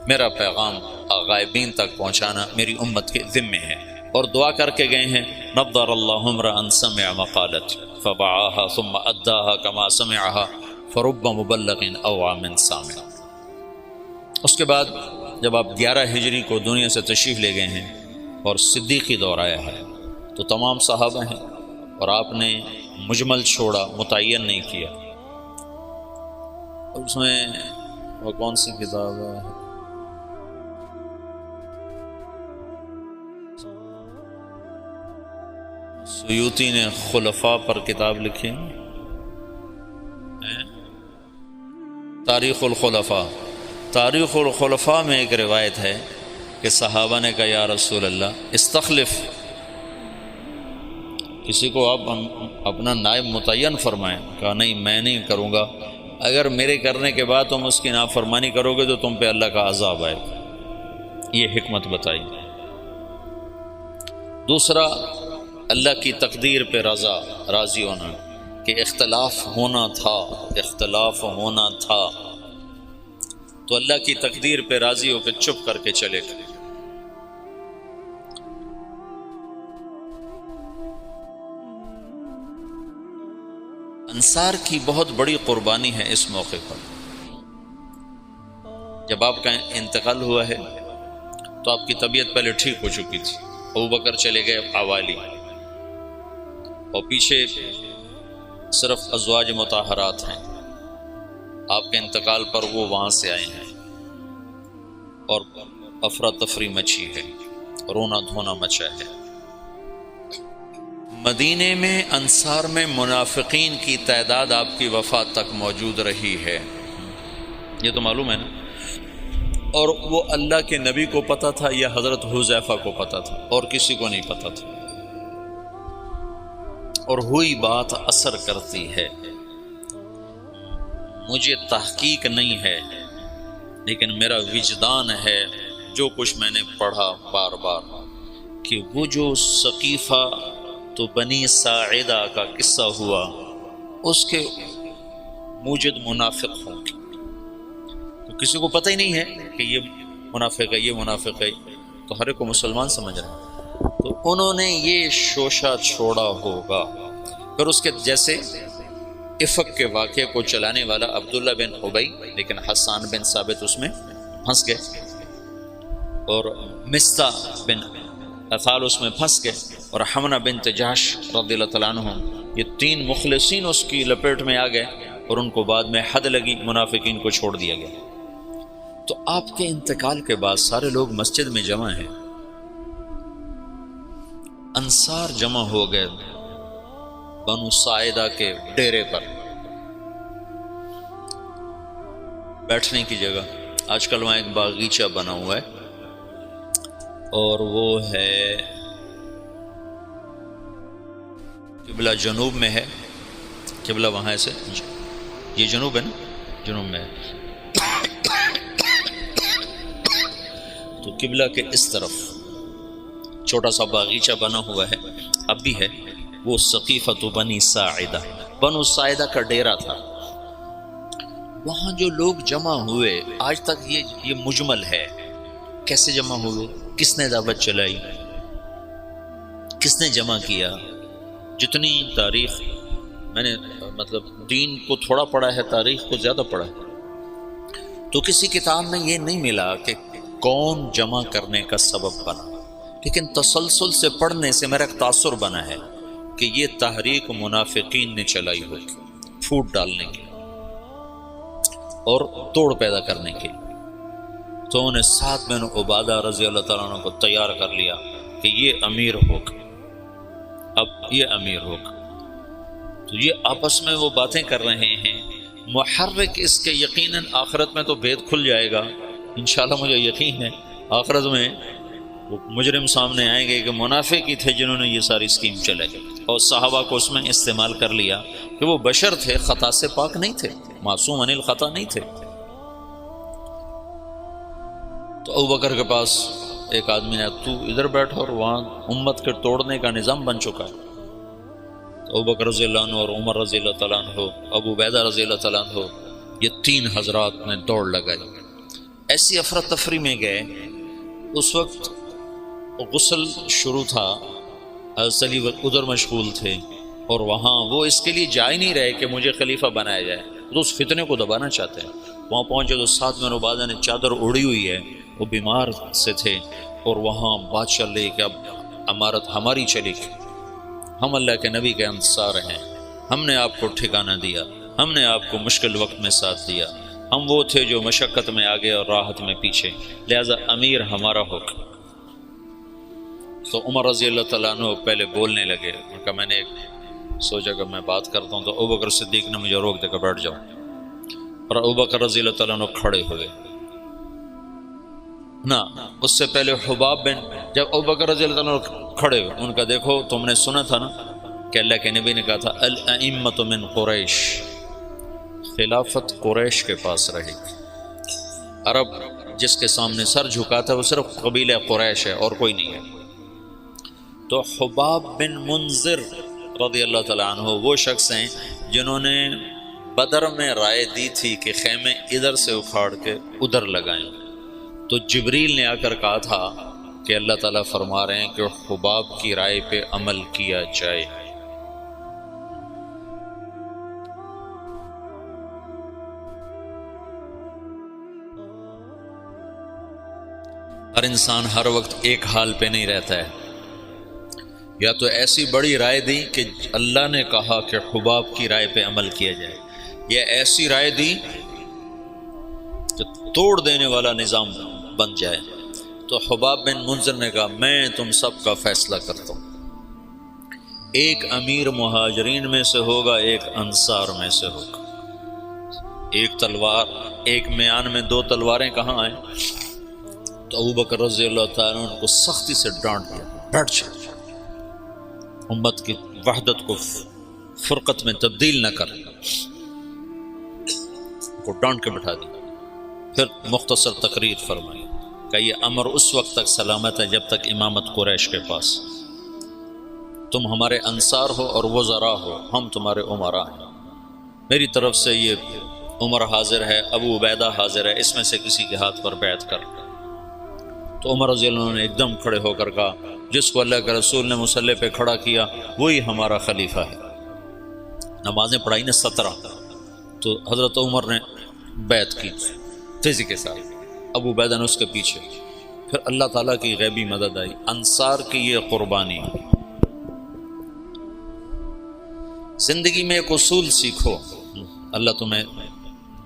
میرا پیغام غائبین تک پہنچانا میری امت کے ذمے ہے۔ اور دعا کر کے گئے ہیں نضر اللہ امرا سمع مقالت فبعاها ثم اداها كما سمعها فرب مبلغ اوعى من سامع۔ اس کے بعد جب آپ 11 ہجری کو دنیا سے تشریف لے گئے ہیں اور صدیقی دور آیا ہے، تو تمام صحابہ ہیں اور آپ نے مجمل چھوڑا، متعین نہیں کیا۔ اور اس میں وہ کون سی کتاب ہے؟ سیوطی نے خلفاء پر کتاب لکھی، تاریخ الخلفاء۔ تاریخ الخلفاء میں ایک روایت ہے کہ صحابہ نے کہا یا رسول اللہ استخلف، کسی کو آپ اپنا نائب متعین فرمائیں۔ کہا نہیں میں نہیں کروں گا، اگر میرے کرنے کے بعد تم اس کی نافرمانی کرو گے تو تم پہ اللہ کا عذاب آئے گا۔ یہ حکمت بتائی۔ دوسرا، اللہ کی تقدیر پہ راضی ہونا، کہ اختلاف ہونا تھا تو اللہ کی تقدیر پہ راضی ہو کے چپ کر کے چلے گئے۔ انصار کی بہت بڑی قربانی ہے اس موقع پر۔ جب آپ کا انتقال ہوا ہے تو آپ کی طبیعت پہلے ٹھیک ہو چکی تھی، ابوبکر چلے گئے اوالی، اور پیچھے صرف ازواج مطہرات ہیں۔ آپ کے انتقال پر وہ وہاں سے آئے ہیں اور افراتفری مچی ہے، رونا دھونا مچا ہے۔ مدینے میں انصار میں منافقین کی تعداد آپ کی وفات تک موجود رہی ہے، یہ تو معلوم ہے نا۔ اور وہ اللہ کے نبی کو پتہ تھا یا حضرت حذیفہ کو پتہ تھا اور کسی کو نہیں پتہ تھا. اور ہوئی بات اثر کرتی ہے. مجھے تحقیق نہیں ہے لیکن میرا وجدان ہے جو کچھ میں نے پڑھا بار بار کہ وہ جو ثقیفہ تو بنی ساعدہ کا قصہ ہوا اس کے موجد منافق ہوں گے. تو کسی کو پتہ ہی نہیں ہے کہ یہ منافق ہے یہ منافق ہے، تو ہر ایک کو مسلمان سمجھ رہے ہیں. تو انہوں نے یہ شوشہ چھوڑا ہوگا. پھر اس کے جیسے افق کے واقعے کو چلانے والا عبداللہ بن ابی، لیکن حسان بن ثابت اس میں پھنس گئے، اور مصطح بن اثال اس میں پھنس گئے، اور حمنہ بنت جحش رضی اللہ تعالیٰ عنہ، یہ 3 مخلصین اس کی لپیٹ میں آ گئے، اور ان کو بعد میں حد لگی، منافقین کو چھوڑ دیا گیا. تو آپ کے انتقال کے بعد سارے لوگ مسجد میں جمع ہیں. انصار جمع ہو گئے بنو ساعدہ کے ڈیرے پر بیٹھنے کی جگہ. آج کل وہاں ایک باغیچہ بنا ہوا ہے اور وہ ہے قبلہ جنوب میں ہے. قبلہ وہاں سے یہ جنوب ہے نا، جنوب میں ہے. تو قبلہ کے اس طرف چھوٹا سا باغیچہ بنا ہوا ہے، اب بھی ہے. وہ ثقیفۃ بنی ساعدہ، بنو ساعدہ کا ڈیرا تھا. وہاں جو لوگ جمع ہوئے آج تک یہ مجمل ہے. کیسے جمع ہوئے، کس نے دعوت چلائی، کس نے جمع کیا. جتنی تاریخ میں نے مطلب دین کو تھوڑا پڑھا ہے، تاریخ کو زیادہ پڑھا ہے، تو کسی کتاب میں یہ نہیں ملا کہ کون جمع کرنے کا سبب بنا. لیکن تسلسل سے پڑھنے سے میرا ایک تاثر بنا ہے کہ یہ تحریک منافقین نے چلائی ہوگی، پھوٹ ڈالنے کی اور توڑ پیدا کرنے کی. تو انہیں سعد بن عبادہ رضی اللہ تعالیٰ عنہ کو تیار کر لیا کہ یہ امیر ہوگا، اب یہ امیر ہوگا. تو یہ آپس میں وہ باتیں کر رہے ہیں. محرک اس کے یقیناً آخرت میں تو بھید کھل جائے گا انشاءاللہ. مجھے یقین ہے آخرت میں وہ مجرم سامنے آئیں گے کہ منافق ہی تھے جنہوں نے یہ ساری اسکیم چلائی، اور صحابہ کو اس میں استعمال کر لیا کہ وہ بشر تھے، خطا سے پاک نہیں تھے، معصوم عن الخطا نہیں تھے. تو ابوبکر کے پاس ایک آدمی نے تو ادھر بیٹھا، اور وہاں امت کے توڑنے کا نظام بن چکا ہے. تو ابوبکر رضی اللہ عنہ اور عمر رضی اللہ تعالیٰ عنہ، ابو عبیدہ رضی اللہ تعالیٰ عنہ، یہ 3 حضرات نے دوڑ لگائی. ایسی افراتفری میں گئے. اس وقت غسل شروع تھا، حضرت علی ادھر مشغول تھے، اور وہاں وہ اس کے لیے جا ہی نہیں رہے کہ مجھے خلیفہ بنایا جائے، تو اس فتنے کو دبانا چاہتے ہیں. وہاں پہنچے تو سعد بن عبادہ نے چادر اڑی ہوئی ہے، وہ بیمار سے تھے، اور وہاں بات چل رہی کہ اب امارت ہماری چلی گی، ہم اللہ کے نبی کے انصار ہیں، ہم نے آپ کو ٹھکانہ دیا، ہم نے آپ کو مشکل وقت میں ساتھ دیا، ہم وہ تھے جو مشقت میں آگے اور راحت میں پیچھے، لہذا امیر ہمارا ہوگا. تو عمر رضی اللہ تعالیٰ عنہ پہلے بولنے لگے. ان کا میں نے سوچا کہ میں بات کرتا ہوں، تو ابوبکر صدیق نے مجھے روک دے کر بیٹھ جاؤ، اور ابوبکر رضی اللہ تعالیٰ عنہ کھڑے ہوئے. نہ اس سے پہلے حباب بن، جب ابوبکر رضی اللہ تعالیٰ عنہ کھڑے ہوئے، ان کا دیکھو تم نے سنا تھا نا کہ اللہ کے نبی نے کہا تھا الائمۃ من قریش، خلافت قریش کے پاس رہے گی. عرب جس کے سامنے سر جھکاتا ہے وہ صرف قبیلہ قریش ہے اور کوئی نہیں ہے. تو حباب بن منذر رضی اللہ تعالیٰ عنہ وہ شخص ہیں جنہوں نے بدر میں رائے دی تھی کہ خیمے ادھر سے اکھاڑ کے ادھر لگائیں. تو جبریل نے آ کر کہا تھا کہ اللہ تعالیٰ فرما رہے ہیں کہ حباب کی رائے پہ عمل کیا جائے. ہر انسان ہر وقت ایک حال پہ نہیں رہتا ہے. یا تو ایسی بڑی رائے دی کہ اللہ نے کہا کہ حباب کی رائے پہ عمل کیا جائے، یا ایسی رائے دی کہ توڑ دینے والا نظام بن جائے. تو حباب بن منذر نے کہا میں تم سب کا فیصلہ کرتا ہوں، ایک امیر مہاجرین میں سے ہوگا، ایک انصار میں سے ہوگا. ایک تلوار، ایک میان میں دو تلواریں کہاں آئیں؟ تو ابو بکر رضی اللہ تعالیٰ عنہ ان کو سختی سے ڈانٹ دیا، ڈٹ جا، امت کی وحدت کو فرقت میں تبدیل نہ کر، کو ڈانٹ کے بٹھا دیا۔ پھر مختصر تقریر فرمائی کہ یہ امر اس وقت تک سلامت ہے جب تک امامت قریش کے پاس، تم ہمارے انصار ہو اور وزراء ہو، ہم تمہارے امراء ہیں، میری طرف سے یہ عمر حاضر ہے، ابو عبیدہ حاضر ہے، اس میں سے کسی کے ہاتھ پر بیعت کر۔ تو عمر رضی اللہ عنہ نے ایک دم کھڑے ہو کر کہا جس کو اللہ کے رسول نے مصلی پہ کھڑا کیا وہی ہمارا خلیفہ ہے۔ نمازیں پڑھائی نے 17، تو حضرت عمر نے بیعت کی تیزی کے ساتھ، ابو عبیدہ نے اس کے پیچھے۔ پھر اللہ تعالیٰ کی غیبی مدد آئی، انصار کی یہ قربانی۔ زندگی میں ایک اصول سیکھو، اللہ تمہیں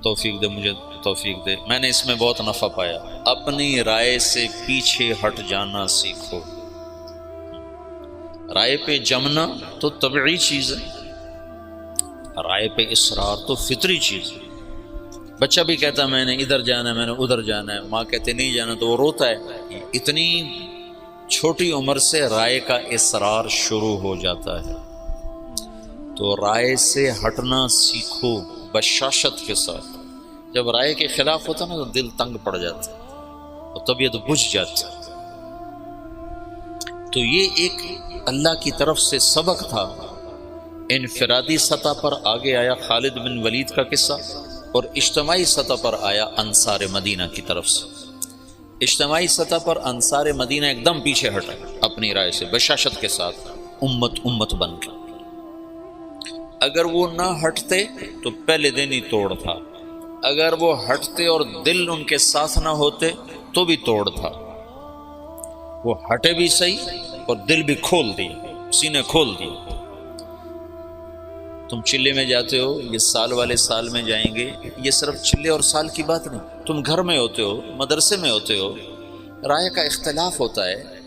توفیق دے، مجھے توفیق دے، میں نے اس میں بہت نفع پایا، اپنی رائے سے پیچھے ہٹ جانا سیکھو۔ رائے پہ جمنا تو طبعی چیز ہے، رائے پہ اصرار تو فطری چیز ہے۔ بچہ بھی کہتا ہے میں نے ادھر جانا ہے، میں نے ادھر جانا ہے، ماں کہتے نہیں جانا تو وہ روتا ہے۔ اتنی چھوٹی عمر سے رائے کا اصرار شروع ہو جاتا ہے، تو رائے سے ہٹنا سیکھو بشاشت کے ساتھ۔ جب رائے کے خلاف ہوتا نا تو دل تنگ پڑ جاتا اور طبیعت بجھ جاتی۔ تو یہ ایک اللہ کی طرف سے سبق تھا۔ انفرادی سطح پر آگے آیا خالد بن ولید کا قصہ، اور اجتماعی سطح پر آیا انصار مدینہ کی طرف سے۔ اجتماعی سطح پر انصار مدینہ ایک دم پیچھے ہٹا اپنی رائے سے بشاشت کے ساتھ، امت بن کے۔ اگر وہ نہ ہٹتے تو پہلے دن ہی توڑ تھا، اگر وہ ہٹتے اور دل ان کے ساتھ نہ ہوتے تو بھی توڑ تھا۔ وہ ہٹے بھی صحیح اور دل بھی کھول دیے، سینے کھول دیے۔ تم چلے میں جاتے ہو، یہ سال والے سال میں جائیں گے، یہ صرف چلے اور سال کی بات نہیں، تم گھر میں ہوتے ہو، مدرسے میں ہوتے ہو، رائے کا اختلاف ہوتا ہے،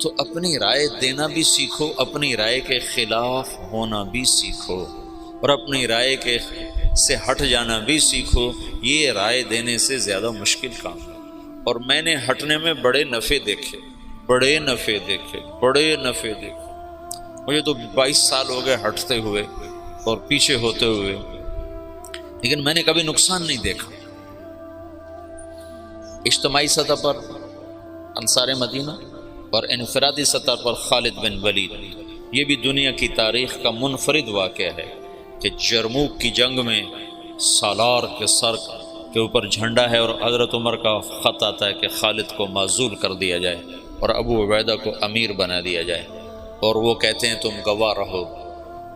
تو اپنی رائے دینا بھی سیکھو، اپنی رائے کے خلاف ہونا بھی سیکھو، اور اپنی رائے کے سے ہٹ جانا بھی سیکھو۔ یہ رائے دینے سے زیادہ مشکل کام ہے، اور میں نے ہٹنے میں بڑے نفع دیکھے، بڑے نفع دیکھے، بڑے نفع دیکھے۔ مجھے تو 22 سال ہو گئے ہٹتے ہوئے اور پیچھے ہوتے ہوئے، لیکن میں نے کبھی نقصان نہیں دیکھا۔ اجتماعی سطح پر انصار مدینہ اور انفرادی سطح پر خالد بن ولید، یہ بھی دنیا کی تاریخ کا منفرد واقعہ ہے کہ جرموک کی جنگ میں سالار کے سر کے اوپر جھنڈا ہے اور حضرت عمر کا خط آتا ہے کہ خالد کو معزول کر دیا جائے اور ابو عبیدہ کو امیر بنا دیا جائے، اور وہ کہتے ہیں تم گواہ رہو،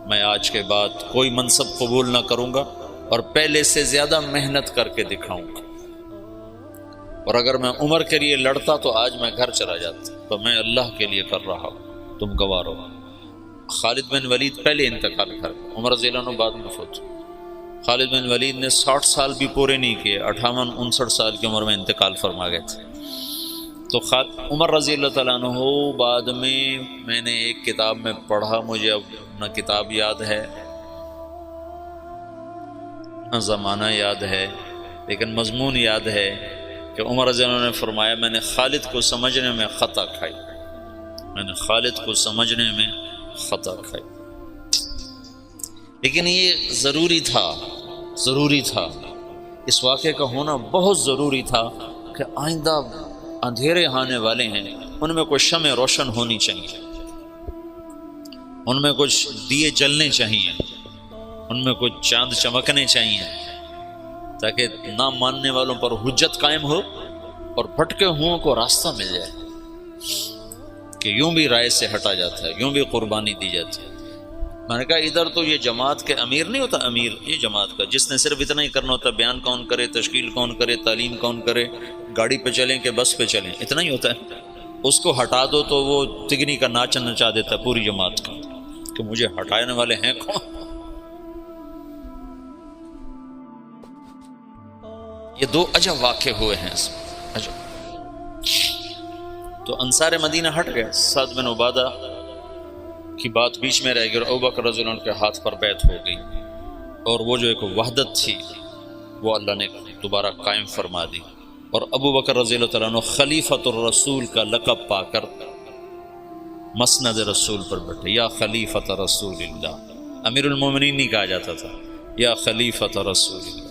میں آج کے بعد کوئی منصب قبول نہ کروں گا اور پہلے سے زیادہ محنت کر کے دکھاؤں گا، اور اگر میں عمر کے لیے لڑتا تو آج میں گھر چلا جاتا، تو میں اللہ کے لیے کر رہا ہوں، تم گواہ رہو۔ خالد بن ولید پہلے انتقال کر گئے، عمر رضی اللہ عنہ بعد میں فوت۔ خالد بن ولید نے 60 سال بھی پورے نہیں کیے، 58-59 سال کی عمر میں انتقال فرما گئے تھے۔ تو عمر رضی اللہ تعالیٰ عنہ بعد میں نے ایک کتاب میں پڑھا، مجھے اب نہ کتاب یاد ہے نہ زمانہ یاد ہے، لیکن مضمون یاد ہے کہ عمر رضی اللہ عنہ نے فرمایا میں نے خالد کو سمجھنے میں خطا کھائی، میں نے خالد کو سمجھنے میں خطا کھائی، لیکن یہ ضروری تھا، اس واقعے کا ہونا بہت ضروری تھا کہ آئندہ اندھیرے آنے والے ہیں، ان میں کوئی شمع روشن ہونی چاہیے، ان میں کچھ دیے جلنے چاہیے، ان میں کچھ چاند چمکنے چاہیے، تاکہ نہ ماننے والوں پر حجت قائم ہو اور بھٹکے ہوں کو راستہ مل جائے کہ یوں بھی رائے سے ہٹا جاتا ہے، یوں بھی قربانی دی جاتی ہے۔ میں نے کہا ادھر تو یہ جماعت کے امیر نہیں ہوتا، امیر یہ جماعت کا، جس نے صرف اتنا ہی کرنا ہوتا ہے، بیان کون کرے، تشکیل کون کرے، تعلیم کون کرے، گاڑی پہ چلیں کہ بس پہ چلیں، اتنا ہی ہوتا ہے۔ اس کو ہٹا دو تو وہ تگنی کا ناچ نچا دیتا ہے پوری جماعت کا کہ مجھے ہٹانے والے ہیں کون۔ یہ دو عجب واقع ہوئے ہیں اس میں، عجب۔ تو انصار مدینہ ہٹ گئے، سعد بن عبادہ کی بات بیچ میں رہ گئی اور ابوبکر رضی اللہ عنہ کے ہاتھ پر بیعت ہو گئی، اور وہ جو ایک وحدت تھی وہ اللہ نے دوبارہ قائم فرما دی، اور ابو بکر رضی اللہ تعالیٰ عنہ خلیفۃ الرسول کا لقب پا کر مسند رسول پر بیٹھے، یا خلیفۃ رسول اللہ، امیر المومنین نہیں کہا جاتا تھا، یا خلیفۃ رسول اللہ۔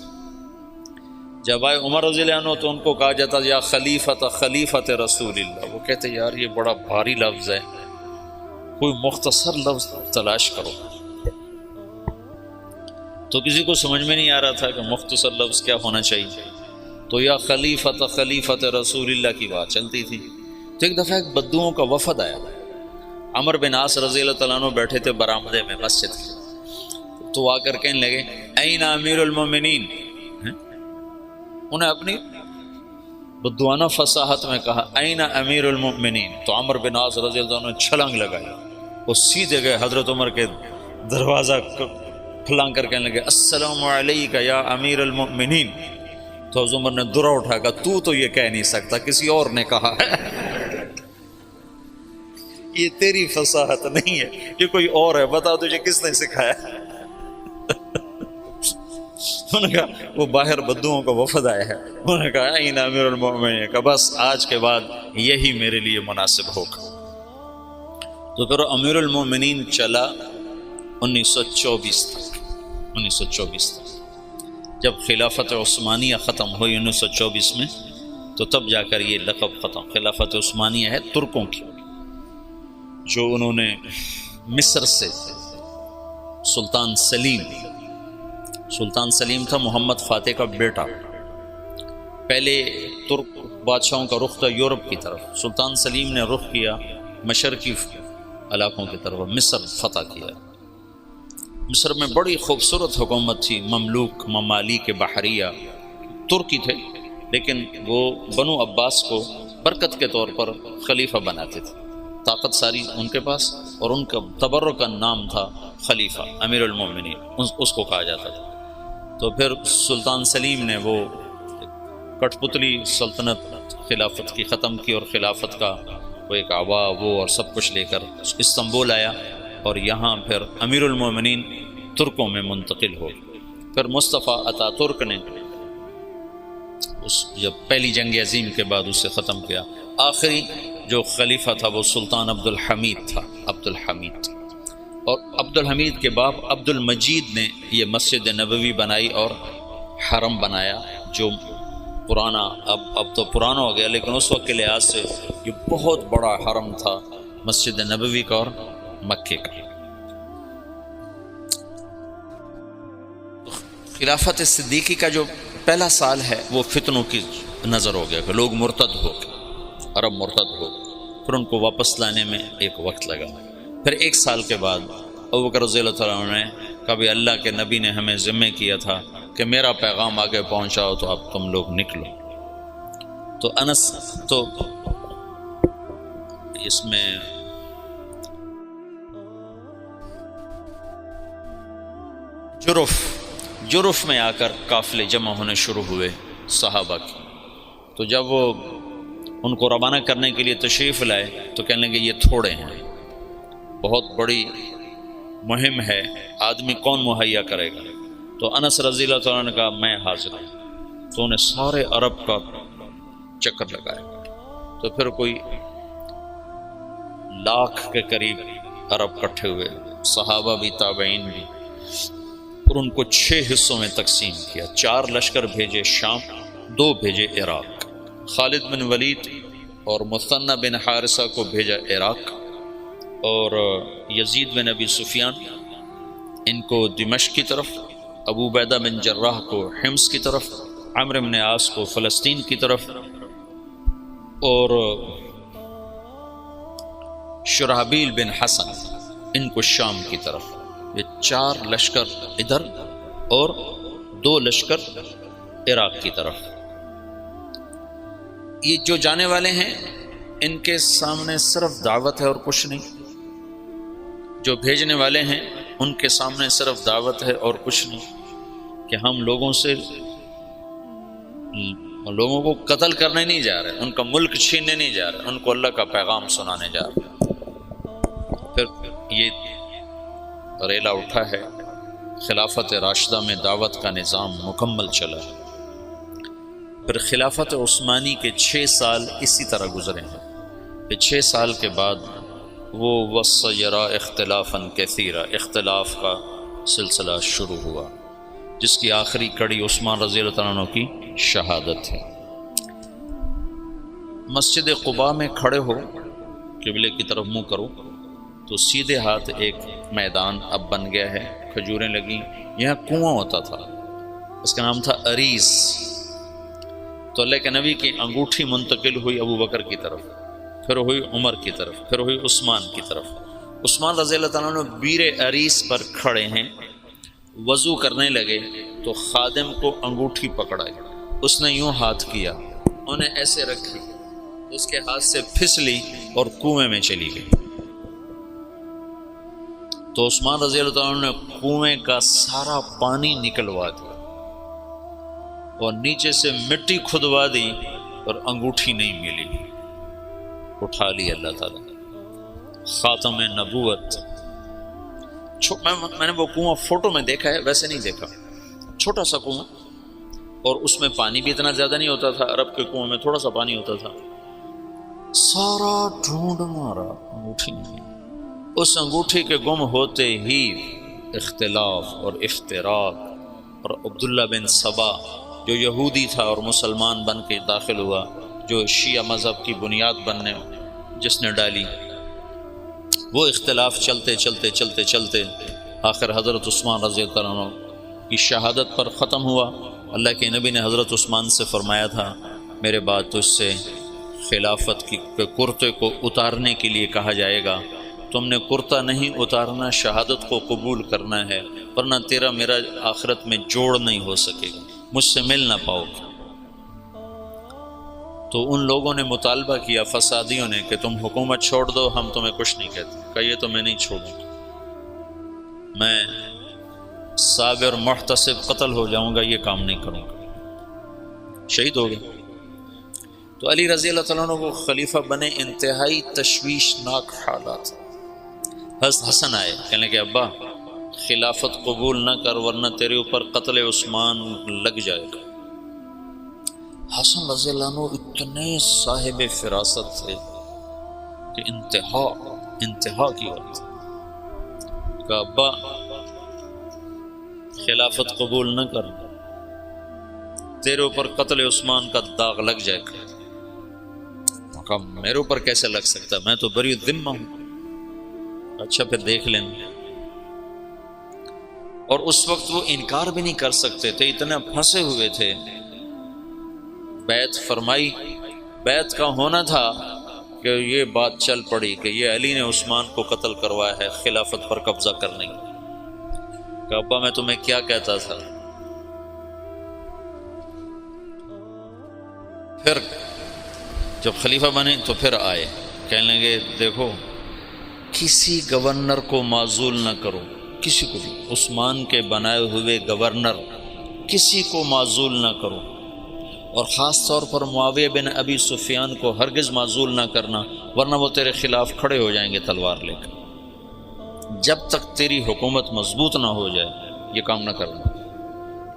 جب آئے عمر رضی اللہ عنہ تو ان کو کہا جاتا یا خلیفۃ رسول اللہ۔ وہ کہتے یار یہ بڑا بھاری لفظ ہے، کوئی مختصر لفظ تلاش کرو۔ تو کسی کو سمجھ میں نہیں آ رہا تھا کہ مختصر لفظ کیا ہونا چاہیے، تو یا خلیفۃ رسول اللہ کی بات چلتی تھی۔ تو ایک دفعہ ایک بدوؤں کا وفد آیا، عمر بن عاص رضی اللہ تعالیٰ عنہ بیٹھے تھے برآمدے میں مسجد کے، تو آ کر کہنے لگے این امیر المومنین، انہیں اپنی بدوانہ فصاحت میں کہا این امیر المؤمنین، تو عمر بن عاص رضی اللہ عنہ نے چھلانگ لگائی، وہ سیدھے گئے حضرت عمر کے دروازہ پھلانگ کر کہنے لگے السلام علیکہ یا امیر المؤمنین۔ تو حضرت عمر نے درہ اٹھا کہا تو یہ کہہ نہیں سکتا، کسی اور نے کہا ہے، یہ تیری فصاحت نہیں ہے، یہ کوئی اور ہے، بتا تجھے کس نے سکھایا؟ انہوں نے کہا وہ باہر بدوؤں کا وفد آیا ہے، انہوں نے کہا این امیر المؤمنین، کہ بس آج کے بعد یہی میرے لیے مناسب ہوگا۔ تو پھر امیر المؤمنین چلا 1924 تک، جب خلافت عثمانیہ ختم ہوئی 1924 میں، تو تب جا کر یہ لقب ختم۔ خلافت عثمانیہ ہے ترکوں کی، جو انہوں نے مصر سے سلطان سلیم تھا محمد فاتح کا بیٹا، پہلے ترک بادشاہوں کا رخ تھا یورپ کی طرف، سلطان سلیم نے رخ کیا مشرقی علاقوں کی طرف، مصر فتح کیا۔ مصر میں بڑی خوبصورت حکومت تھی، مملوک ممالک بحریہ، ترکی تھے لیکن وہ بنو عباس کو برکت کے طور پر خلیفہ بناتے تھے، طاقت ساری ان کے پاس، اور ان کا تبرک کا نام تھا خلیفہ امیر المومنین، اس کو کہا جاتا تھا۔ تو پھر سلطان سلیم نے وہ کٹ پتلی سلطنت خلافت کی ختم کی، اور خلافت کا وہ ایک آوا وہ اور سب کچھ لے کر استنبول آیا، اور یہاں پھر امیر المومنین ترکوں میں منتقل ہو۔ پھر مصطفیٰ اتا ترک نے جب پہلی جنگ عظیم کے بعد اسے ختم کیا، آخری جو خلیفہ تھا وہ سلطان عبد الحمید تھا، اور عبد الحمید کے باپ عبد المجید نے یہ مسجد نبوی بنائی اور حرم بنایا، جو پرانا اب تو پرانا ہو گیا، لیکن اس وقت کے لحاظ سے یہ بہت بڑا حرم تھا مسجد نبوی کا اور مکے کا۔ خلافت صدیقی کا جو پہلا سال ہے وہ فتنوں کی نظر ہو گیا کہ لوگ مرتد ہو گئے، عرب مرتد ہو گئے، پھر ان کو واپس لانے میں ایک وقت لگا۔ پھر ایک سال کے بعد ابوبکر رضی اللہ تعالیٰ عنہ نے کبھی اللہ کے نبی نے ہمیں ذمہ کیا تھا کہ میرا پیغام آگے پہنچاؤ، تو اب تم لوگ نکلو۔ تو انس تو اس میں جرف میں آ کر قافلے جمع ہونے شروع ہوئے صحابہ کی، تو جب وہ ان کو روانہ کرنے کے لیے تشریف لائے تو کہنے لگے یہ تھوڑے ہیں، بہت بڑی مہم ہے، آدمی کون مہیا کرے گا؟ تو انس رضی اللہ تعالیٰ نے کہا میں حاضر ہوں۔ تو انہیں سارے عرب کا چکر لگایا، تو پھر کوئی 1,00,000 کے قریب عرب کٹھے ہوئے، صحابہ بھی تابعین بھی، اور ان کو 6 حصوں میں تقسیم کیا۔ 4 لشکر بھیجے شام، 2 بھیجے عراق، خالد بن ولید اور مثنى بن حارثہ کو بھیجا عراق، اور یزید بن ابی سفیان ان کو دمشق کی طرف، ابو عبیدہ بن جراح کو حمص کی طرف، عمرو بن عاص کو فلسطین کی طرف، اور شرحبیل بن حسن ان کو شام کی طرف۔ یہ 4 لشکر ادھر اور 2 لشکر عراق کی طرف۔ یہ جو جانے والے ہیں ان کے سامنے صرف دعوت ہے اور کچھ نہیں، جو بھیجنے والے ہیں ان کے سامنے صرف دعوت ہے اور کچھ نہیں، کہ ہم لوگوں کو قتل کرنے نہیں جا رہے، ان کا ملک چھیننے نہیں جا رہے، ان کو اللہ کا پیغام سنانے جا رہے۔ پھر یہ ریلا اٹھا ہے خلافت راشدہ میں دعوت کا نظام مکمل چلا ہے۔ پھر خلافت عثمانی کے 6 سال اسی طرح گزرے ہیں۔ پھر 6 سال کے بعد وہ وَسَيَرَا اختلافاً کثیرا، اختلاف کا سلسلہ شروع ہوا، جس کی آخری کڑی عثمان رضی اللہ عنہ کی شہادت ہے۔ مسجد قباء میں کھڑے ہو، قبلے کی طرف منہ کرو تو سیدھے ہاتھ ایک میدان اب بن گیا ہے، کھجوریں لگیں، یہاں کنواں ہوتا تھا، اس کا نام تھا عریس۔ تو اللہ کے نبی کی انگوٹھی منتقل ہوئی ابو بکر کی طرف، پھر ہوئی عمر کی طرف، پھر ہوئی عثمان کی طرف۔ عثمان رضی اللہ تعالیٰ عنہ بیر عریس پر کھڑے ہیں، وضو کرنے لگے تو خادم کو انگوٹھی پکڑائی، اس نے یوں ہاتھ کیا، انہیں ایسے رکھی، اس کے ہاتھ سے پھسلی اور کنویں میں چلی گئی۔ تو عثمان رضی اللہ تعالیٰ عنہ نے کنویں کا سارا پانی نکلوا دیا اور نیچے سے مٹی کھدوا دی اور انگوٹھی نہیں ملی، اٹھا لی اللہ تعالیٰ، خاتم نبوت۔ میں نے وہ کنواں فوٹو میں دیکھا ہے، ویسے نہیں دیکھا، چھوٹا سا کنواں، اور اس میں پانی بھی اتنا زیادہ نہیں ہوتا تھا، عرب کے کنویں میں تھوڑا سا پانی ہوتا تھا۔ سارا ڈھونڈ مارا، انگوٹھی نہیں۔ اس انگوٹھی کے گم ہوتے ہی اختلاف اور افتراق، اور عبداللہ بن سبا جو یہودی تھا اور مسلمان بن کے داخل ہوا، جو شیعہ مذہب کی بنیاد بننے جس نے ڈالی، وہ اختلاف چلتے چلتے چلتے چلتے آخر حضرت عثمان رضی اللہ عنہ کی شہادت پر ختم ہوا۔ اللہ کے نبی نے حضرت عثمان سے فرمایا تھا، میرے بعد تجھ سے خلافت کی کرتے کو اتارنے کے لیے کہا جائے گا، تم نے کرتا نہیں اتارنا، شہادت کو قبول کرنا ہے، ورنہ تیرا میرا آخرت میں جوڑ نہیں ہو سکے گا، مجھ سے مل نہ پاؤ گے۔ تو ان لوگوں نے مطالبہ کیا، فسادیوں نے، کہ تم حکومت چھوڑ دو، ہم تمہیں کچھ نہیں کہتے۔ کہیے تو میں نہیں چھوڑوں، میں صابر محتسب قتل ہو جاؤں گا، یہ کام نہیں کروں گا، شہید ہو گئے۔ تو علی رضی اللہ تعالیٰ عنہ کو خلیفہ بنے، انتہائی تشویشناک حالات۔ حسن آئے، کہنے کہ ابا خلافت قبول نہ کر ورنہ تیرے اوپر قتل عثمان لگ جائے گا۔ حسن رضی اللہ عنہ اتنے صاحب فراست تھے کہ انتہا کی بات، کہ ابا خلافت قبول نہ کر، تیرے اوپر قتل عثمان کا داغ لگ جائے گا۔ کہا میرے اوپر کیسے لگ سکتا، میں تو بری ذمہ ہوں۔ اچھا پھر دیکھ لیں۔ اور اس وقت وہ انکار بھی نہیں کر سکتے تھے، اتنے پھنسے ہوئے تھے۔ بیعت فرمائی، بیعت کا ہونا تھا کہ یہ بات چل پڑی کہ یہ علی نے عثمان کو قتل کروایا ہے خلافت پر قبضہ کرنے کی۔ کہ ابا میں تمہیں کیا کہتا تھا۔ پھر جب خلیفہ بنے تو پھر آئے، کہنے لگے دیکھو کسی گورنر کو معزول نہ کرو، کسی کو بھی، عثمان کے بنائے ہوئے گورنر کسی کو معزول نہ کرو، اور خاص طور پر معاویہ بن ابی سفیان کو ہرگز معزول نہ کرنا، ورنہ وہ تیرے خلاف کھڑے ہو جائیں گے تلوار لے کر۔ جب تک تیری حکومت مضبوط نہ ہو جائے یہ کام نہ کرنا۔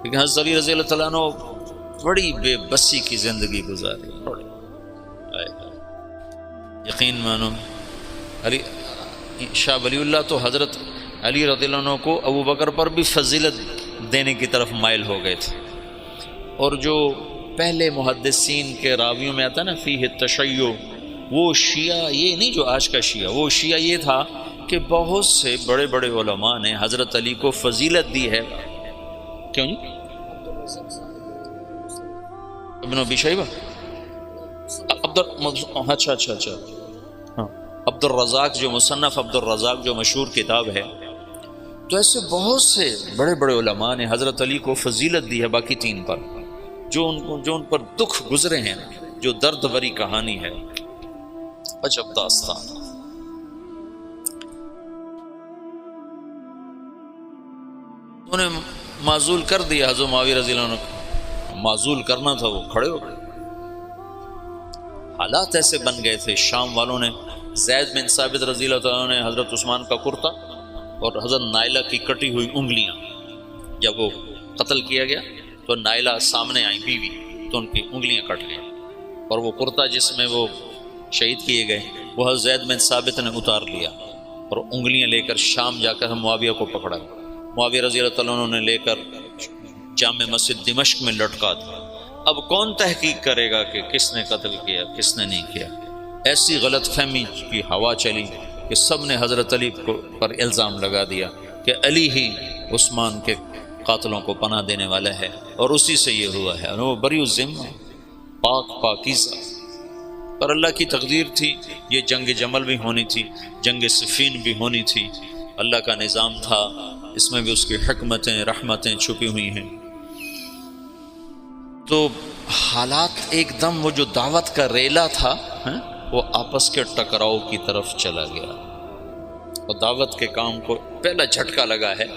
لیکن حضرت علی رضی اللہ تعالیٰ عنہ بڑی بے بسی کی زندگی گزاری، یقین مانو۔ علی شاہ ولی اللہ تو حضرت علی رضی اللہ عنہ کو ابو بکر پر بھی فضیلت دینے کی طرف مائل ہو گئے تھے، اور جو پہلے محدثین کے راویوں میں آتا ہے نا فیہ التشیع، وہ شیعہ یہ نہیں جو آج کا شیعہ، وہ شیعہ یہ تھا کہ بہت سے بڑے بڑے علماء نے حضرت علی کو فضیلت دی ہے۔ کیوں نہیں؟ ابن ابی شیبہ، اچھا ہاں، عبد الرزاق جو مصنف عبد الرزاق جو مشہور کتاب ہے، تو ایسے بہت سے بڑے بڑے علماء نے حضرت علی کو فضیلت دی ہے باقی تین پر، جو ان پر دکھ گزرے ہیں، جو درد بھری کہانی ہے، عجب داستان۔ انہوں نے معزول کر دیا حضرت معاویہ رضی اللہ عنہ کو، معزول کرنا تھا، وہ کھڑے ہو گئے۔ حالات ایسے بن گئے تھے، شام والوں نے زید بن ثابت رضی اللہ تعالیٰ نے حضرت عثمان کا کرتا اور حضرت نائلہ کی کٹی ہوئی انگلیاں جب وہ قتل کیا گیا تو نائلہ سامنے آئی بیوی، تو ان کی انگلیاں کٹ گئیں، اور وہ کرتا جس میں وہ شہید کیے گئے وہ حضرت زید بن ثابت نے اتار لیا اور انگلیاں لے کر شام جا کر معاویہ کو پکڑا۔ معاویہ رضی اللہ تعالیٰ عنہ نے لے کر جامع مسجد دمشق میں لٹکا دیا۔ اب کون تحقیق کرے گا کہ کس نے قتل کیا کس نے نہیں کیا؟ ایسی غلط فہمی کی ہوا چلی کہ سب نے حضرت علی پر الزام لگا دیا کہ علی ہی عثمان کے قاتلوں کو پناہ دینے والا ہے، اور اسی سے یہ ہوا ہے، اور وہ بری الذمہ پاک پاکیزہ۔ پر اللہ کی تقدیر تھی، یہ جنگ جمل بھی ہونی تھی، جنگ صفین بھی ہونی تھی، اللہ کا نظام تھا، اس میں بھی اس کی حکمتیں رحمتیں چھپی ہوئی ہیں۔ تو حالات ایک دم وہ جو دعوت کا ریلا تھا وہ آپس کے ٹکراؤ کی طرف چلا گیا، اور دعوت کے کام کو پہلا جھٹکا لگا ہے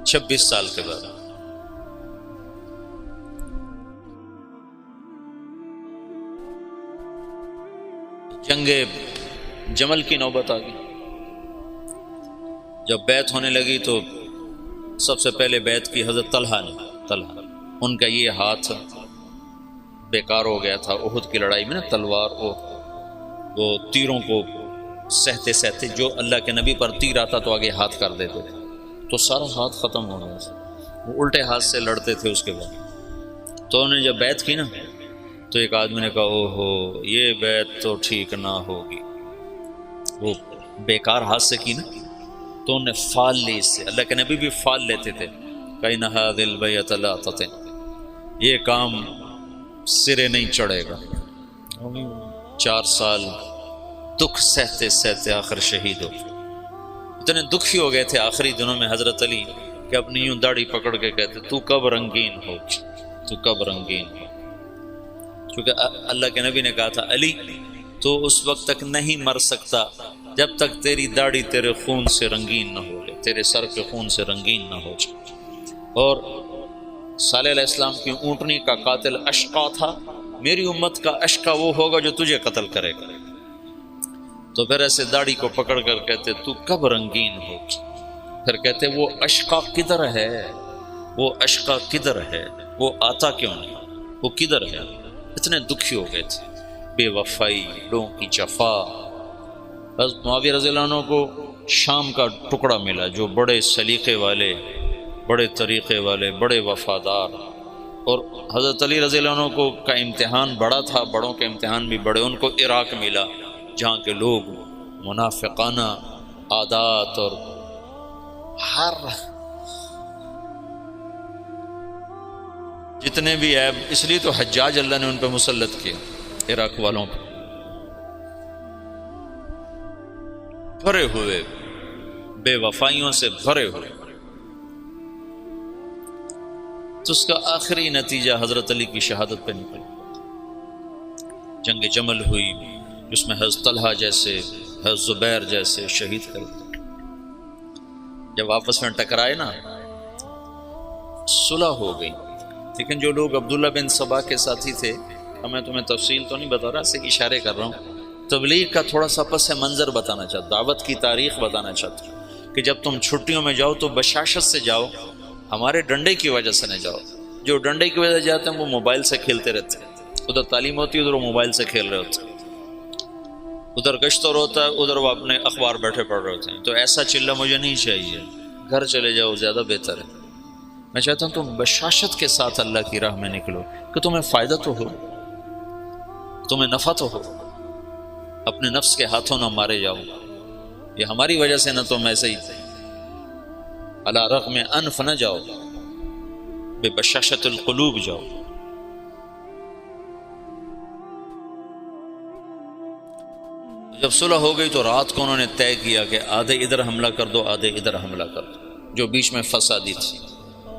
26 سال کے بعد۔ جنگ جمل کی نوبت آ گئی۔ جب بیعت ہونے لگی تو سب سے پہلے بیعت کی حضرت طلحہ نے۔ ان کا یہ ہاتھ بیکار ہو گیا تھا احد کی لڑائی میں نا، تلوار وہ تیروں کو سہتے سہتے، جو اللہ کے نبی پر تیر آتا تو آگے ہاتھ کر دیتے تھے، تو سارا ہاتھ ختم ہو گیا تھا، وہ الٹے ہاتھ سے لڑتے تھے۔ اس کے بعد تو انہوں نے جب بیعت کی نا تو ایک آدمی نے کہا او ہو یہ بیعت تو ٹھیک نہ ہوگی، وہ بیکار ہاتھ سے کی نا، تو انہوں نے فال لی اس سے۔ اللہ کے نبی بھی فال لیتے تھے، کَإِنَّ هَذِهِ الْبَيْعَةَ لَا تَتِمُّ، یہ کام سرے نہیں چڑھے گا۔ 4 سال دکھ سہتے سہتے آخر شہید ہو، اتنے دکھی ہو گئے تھے آخری دنوں میں حضرت علی کہ اپنی یوں داڑھی پکڑ کے کہتے تو کب رنگین ہو، تو کب رنگین ہو، کیونکہ اللہ کے نبی نے کہا تھا علی تو اس وقت تک نہیں مر سکتا جب تک تیری داڑھی تیرے خون سے رنگین نہ ہو جائے، تیرے سر کے خون سے رنگین نہ ہو جائے۔ اور صالح علیہ السلام کی اونٹنی کا قاتل اشقا تھا، میری امت کا اشقا وہ ہوگا جو تجھے قتل کرے گا۔ تو پھر ایسے داڑھی کو پکڑ کر کہتے تو کب رنگین ہو، پھر کہتے وہ اشقا کدھر ہے، وہ اشقا کدھر ہے، وہ آتا کیوں نہیں، وہ کدھر ہے؟ اتنے دکھی ہو گئے تھے، بے وفائی، لوگوں کی جفا۔ حضرت معاویہ رضی اللہ عنہ کو شام کا ٹکڑا ملا جو بڑے سلیقے والے، بڑے طریقے والے، بڑے وفادار، اور حضرت علی رضی اللہ عنہ کو کا امتحان بڑا تھا، بڑوں کے امتحان بھی بڑے، ان کو عراق ملا جہاں کے لوگ منافقانہ عادات اور ہر جتنے بھی عیب، اس لیے تو حجاج اللہ نے ان پہ مسلط کیا، عراق والوں پہ بھرے ہوئے، بے وفائیوں سے بھرے ہوئے۔ تو اس کا آخری نتیجہ حضرت علی کی شہادت پہ نکلا۔ جنگ جمل ہوئی جس میں حضرت طلحہ جیسے، حضرت زبیر جیسے شہید کر دیے۔ جب آپس میں ٹکرائے نا صلح ہو گئی، لیکن جو لوگ عبداللہ بن سبا کے ساتھی تھے، میں تمہیں تفصیل تو نہیں بتا رہا، صرف اشارے کر رہا ہوں، تبلیغ کا تھوڑا سا پس منظر بتانا چاہتا، دعوت کی تاریخ بتانا چاہتا ہوں کہ جب تم چھٹیوں میں جاؤ تو بشاشت سے جاؤ، ہمارے ڈنڈے کی وجہ سے نہ جاؤ۔ جو ڈنڈے کی وجہ سے جاتے ہیں وہ موبائل سے کھیلتے رہتے ہیں، ادھر تعلیم ہوتی ہے، ادھر وہ موبائل سے کھیل رہے ہوتے ہیں، ادھر گشتور ہوتا ہے، ادھر وہ اپنے اخبار بیٹھے پڑھ رہے ہوتے ہیں۔ تو ایسا چلہ مجھے نہیں چاہیے، گھر چلے جاؤ زیادہ بہتر ہے۔ میں چاہتا ہوں تم بشاشت کے ساتھ اللہ کی راہ میں نکلو کہ تمہیں فائدہ تو ہو، تمہیں نفع تو ہو، اپنے نفس کے ہاتھوں نہ مارے جاؤ، یہ ہماری وجہ سے نہ تم ایسے ہی علی رغم انف نہ جاؤ، بے بشاشت القلوب جاؤ۔ جب صلح ہو گئی تو رات کو انہوں نے طے کیا کہ آدھے ادھر حملہ کر دو، آدھے ادھر حملہ کر دو، جو بیچ میں فسادی تھی۔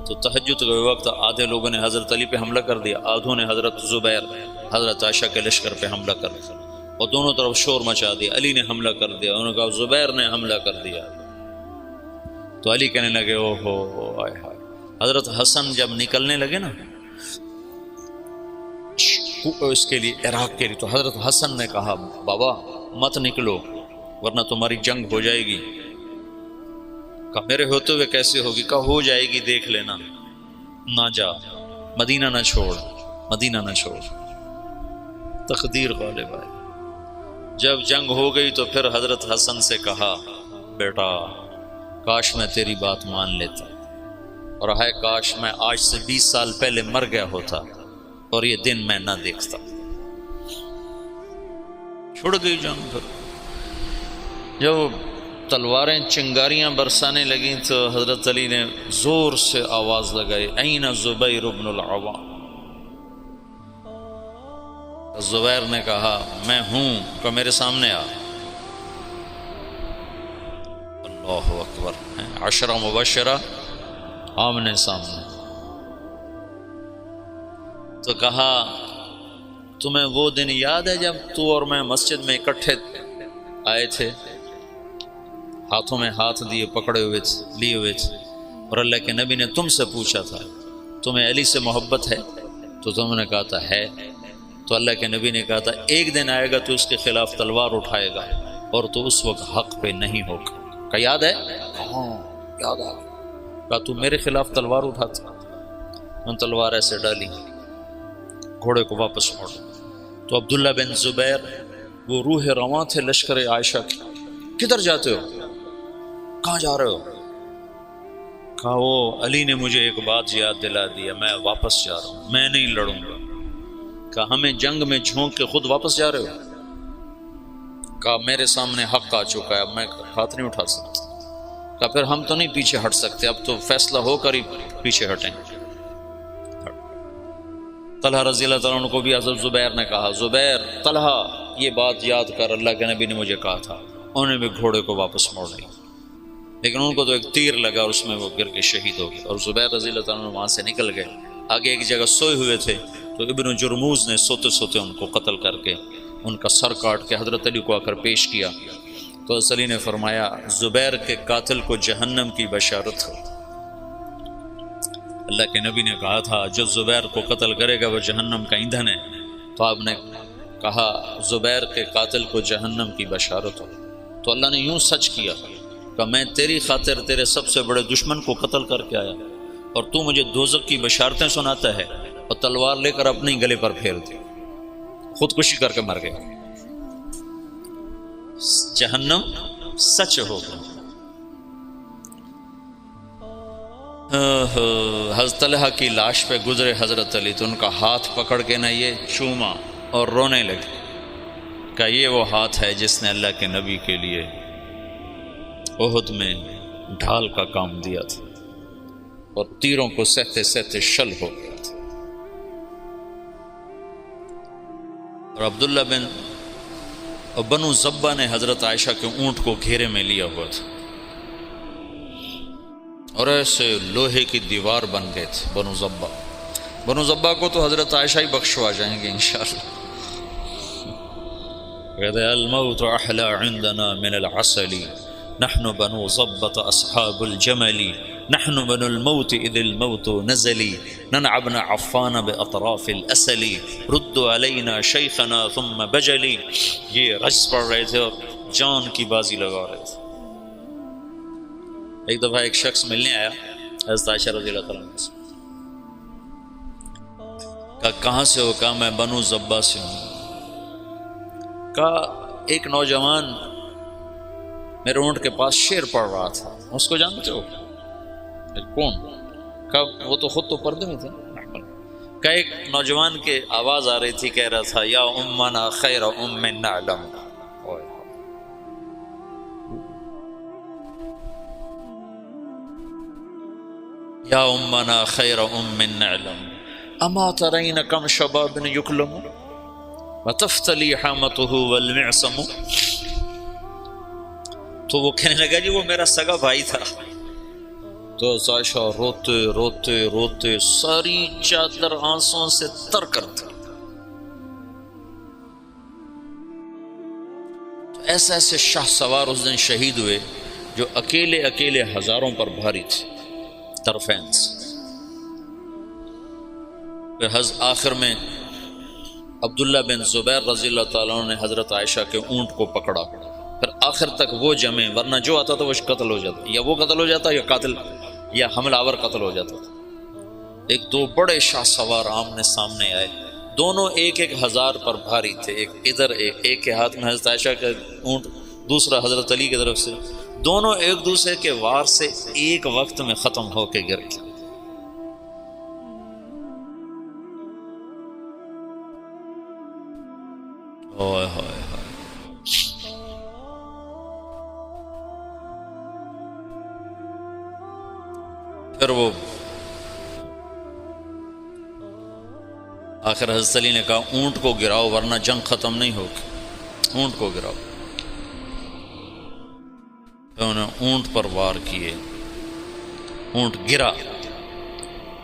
تو تہجد کے وقت آدھے لوگوں نے حضرت علی پہ حملہ کر دیا، آدھوں نے حضرت زبیر، حضرت عائشہ کے لشکر پہ حملہ کر دیا، اور دونوں طرف شور مچا دیا۔ علی نے حملہ کر دیا، انہوں نے کہا زبیر نے حملہ کر دیا۔ تو علی کہنے لگے او ہو آئے ہائے۔ حضرت حسن جب نکلنے لگے نا اس کے لیے، عراق کے لیے، تو حضرت حسن نے کہا بابا مت نکلو ورنہ تمہاری جنگ ہو جائے گی۔ کہا میرے ہوتے ہوئے کیسے ہوگی؟ کہا ہو جائے گی، دیکھ لینا، نہ جا، مدینہ نہ چھوڑ، مدینہ نہ چھوڑ۔ تقدیر غالب آئی۔ جب جنگ ہو گئی تو پھر حضرت حسن سے کہا بیٹا کاش میں تیری بات مان لیتا، اور ہائے کاش میں آج سے 20 سال پہلے مر گیا ہوتا اور یہ دن میں نہ دیکھتا۔ چھوڑ گئی جنگ۔ پھر جب تلواریں چنگاریاں برسانے لگیں تو حضرت علی نے زور سے آواز لگائی این زبیر بن العوام۔ زبیر نے کہا میں ہوں، کہ میرے سامنے آ۔ اللہ اکبر، عشرہ مبشرہ آمنے سامنے۔ تو کہا تمہیں وہ دن یاد ہے جب تو اور میں مسجد میں اکٹھے آئے تھے، ہاتھوں میں ہاتھ دیے پکڑے ہوئے تھے، لیے ہوئے تھے، اور اللہ کے نبی نے تم سے پوچھا تھا تمہیں علی سے محبت ہے؟ تو تم نے کہا تھا ہے۔ تو اللہ کے نبی نے کہا تھا ایک دن آئے گا تو اس کے خلاف تلوار اٹھائے گا اور تو اس وقت حق پہ نہیں ہوگا۔ کہا یاد ہے؟ ہاں یاد آ گیا۔ کہا تو میرے خلاف تلوار اٹھاتا؟ ان تلوار ایسے ڈالی، گھوڑے کو واپس موڑ۔ تو عبداللہ بن زبیر وہ روح رواں تھے لشکر عائشہ کے، کدھر جاتے ہو؟ کہاں جا رہے ہو؟ کہا وہ علی نے مجھے ایک بات یاد دلا دیا، میں واپس جا رہا ہوں، میں نہیں لڑوں گا۔ کہا ہمیں جنگ میں جھونک کے خود واپس جا رہے ہو؟ کہا میرے سامنے حق آ چکا ہے، اب میں ہاتھ نہیں اٹھا سکتا۔ کہا پھر ہم تو نہیں پیچھے ہٹ سکتے، اب تو فیصلہ ہو کر ہی پیچھے ہٹیں۔ طلحہ رضی اللہ تعالیٰ عنہ کو بھی حضرت زبیر نے کہا زبیر طلحہ یہ بات یاد کر، اللہ کے نبی نے مجھے کہا تھا۔ انہوں نے بھی گھوڑے کو واپس موڑ لیا، لیکن ان کو تو ایک تیر لگا اور اس میں وہ گر کے شہید ہو گئے، اور زبیر رضی اللہ تعالیٰ عنہ وہاں سے نکل گئے۔ آگے ایک جگہ سوئے ہوئے تھے تو ابن جرموز نے سوتے سوتے ان کو قتل کر کے ان کا سر کاٹ کے حضرت علی کو آ کر پیش کیا۔ تو حضرت علی نے فرمایا زبیر کے قاتل کو جہنم کی بشارت ہو۔ اللہ کے نبی نے کہا تھا جو زبیر کو قتل کرے گا وہ جہنم کا ایندھن ہے، تو آپ نے کہا زبیر کے قاتل کو جہنم کی بشارت ہو۔ تو اللہ نے یوں سچ کیا کہ میں تیری خاطر تیرے سب سے بڑے دشمن کو قتل کر کے آیا اور تو مجھے دوزخ کی بشارتیں سناتا ہے، اور تلوار لے کر اپنے گلے پر پھیر دی، خودکشی کر کے مر گیا۔ جہنم سچ ہو گیا۔ حضرت طلحہ کی لاش پہ گزرے حضرت علی تو ان کا ہاتھ پکڑ کے نہ یہ چوما اور رونے لگے کہ یہ وہ ہاتھ ہے جس نے اللہ کے نبی کے لیے احد میں ڈھال کا کام دیا تھا اور تیروں کو سہتے سہتے شل ہو گیا تھا۔ اور عبداللہ بنو زبہ نے حضرت عائشہ کے اونٹ کو گھیرے میں لیا ہوا تھا اور ایسے لوہے کی دیوار بن گئے تھے بنو زبہ کو تو حضرت عائشہ ہی بخشوا جائیں گے انشاءاللہ۔ کہتے الموت احلی عندنا من العسل نحن بنو ضبۃ اصحاب الجمل نحن بنو الموت اذ الموت نزلی ننعبن عفان باطراف الاسل ردوا علینا شیخنا ثم بجلی۔ یہ رجز پڑھ رہے تھے اور جان کی بازی لگا رہے تھے۔ ایک دفعہ ایک شخص ملنے آیا حضرت عائشہ رضی اللہ تعالیٰ عنہ سے، کہا کہاں سے ہو؟ کہا میں بنو زبہ سے ہوں۔ کہا ایک نوجوان میرے اونٹ کے پاس شعر پڑھ رہا تھا، اس کو جانتے ہو؟ کون؟ کہا وہ تو خود تو پردے میں تھے۔ کہا ایک نوجوان کے آواز آ رہی تھی، کہہ رہا تھا یا امنا خیر ام نعلم، یا امنا خیر ام نعلم اما ترین کم شباب یکلم وتفتلی حامته والمعصم۔ تو وہ کہنے لگا جی وہ میرا سگا بھائی تھا۔ تو عائشہ روتے روتے روتے ساری چادر آنسوں سے تر کر دی۔ ایسے ایسے شاہ سوار اس دن شہید ہوئے جو اکیلے اکیلے ہزاروں پر بھاری تھے، طرفین سے۔ پھر آخر میں عبداللہ بن زبیر رضی اللہ تعالیٰ عنہ نے حضرت عائشہ کے اونٹ کو پکڑا، پھر آخر تک وہ جمے، ورنہ جو آتا تھا وہ قتل ہو جاتا، یا وہ قتل ہو جاتا یا قاتل یا حملہ آور قتل ہو جاتا تھا۔ ایک دو بڑے شاہ سوار آمنے سامنے آئے، دونوں ایک ایک ہزار پر بھاری تھے، ایک ادھر ایک کے ہاتھ میں حضرت عائشہ کا اونٹ، دوسرا حضرت علی کی طرف سے، دونوں ایک دوسرے کے وار سے ایک وقت میں ختم ہو کے گر گئے۔ اوئے ہوئے ہوئے۔ پھر وہ آخر حضرت علی نے کہا اونٹ کو گراؤ ورنہ جنگ ختم نہیں ہوگی، اونٹ کو گراؤ۔ پھر انہوں نے اونٹ پر وار کیے، اونٹ گرا۔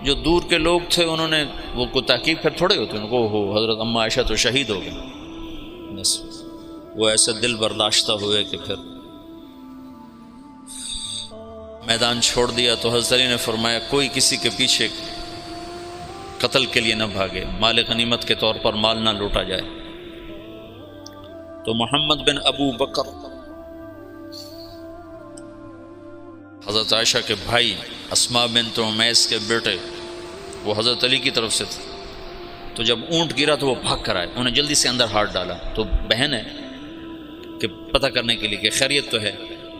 جو دور کے لوگ تھے انہوں نے وہ کو تحقیق پھر تھوڑے ہوتے ان کو، ہو حضرت اما عائشہ تو شہید ہو گئے، بس وہ ایسے دل برداشتہ ہوئے کہ پھر میدان چھوڑ دیا۔ تو حضرت علی نے فرمایا کوئی کسی کے پیچھے قتل کے لیے نہ بھاگے، مال غنیمت کے طور پر مال نہ لوٹا جائے۔ تو محمد بن ابو بکر حضرت عائشہ کے بھائی، اسماء بنت عمیس کے بیٹے، وہ حضرت علی کی طرف سے تھے، تو جب اونٹ گرا تو وہ بھاگ کر آئے، انہوں نے جلدی سے اندر ہاتھ ڈالا۔ تو بہن ہے کہ پتہ کرنے کے لیے کہ خیریت تو ہے،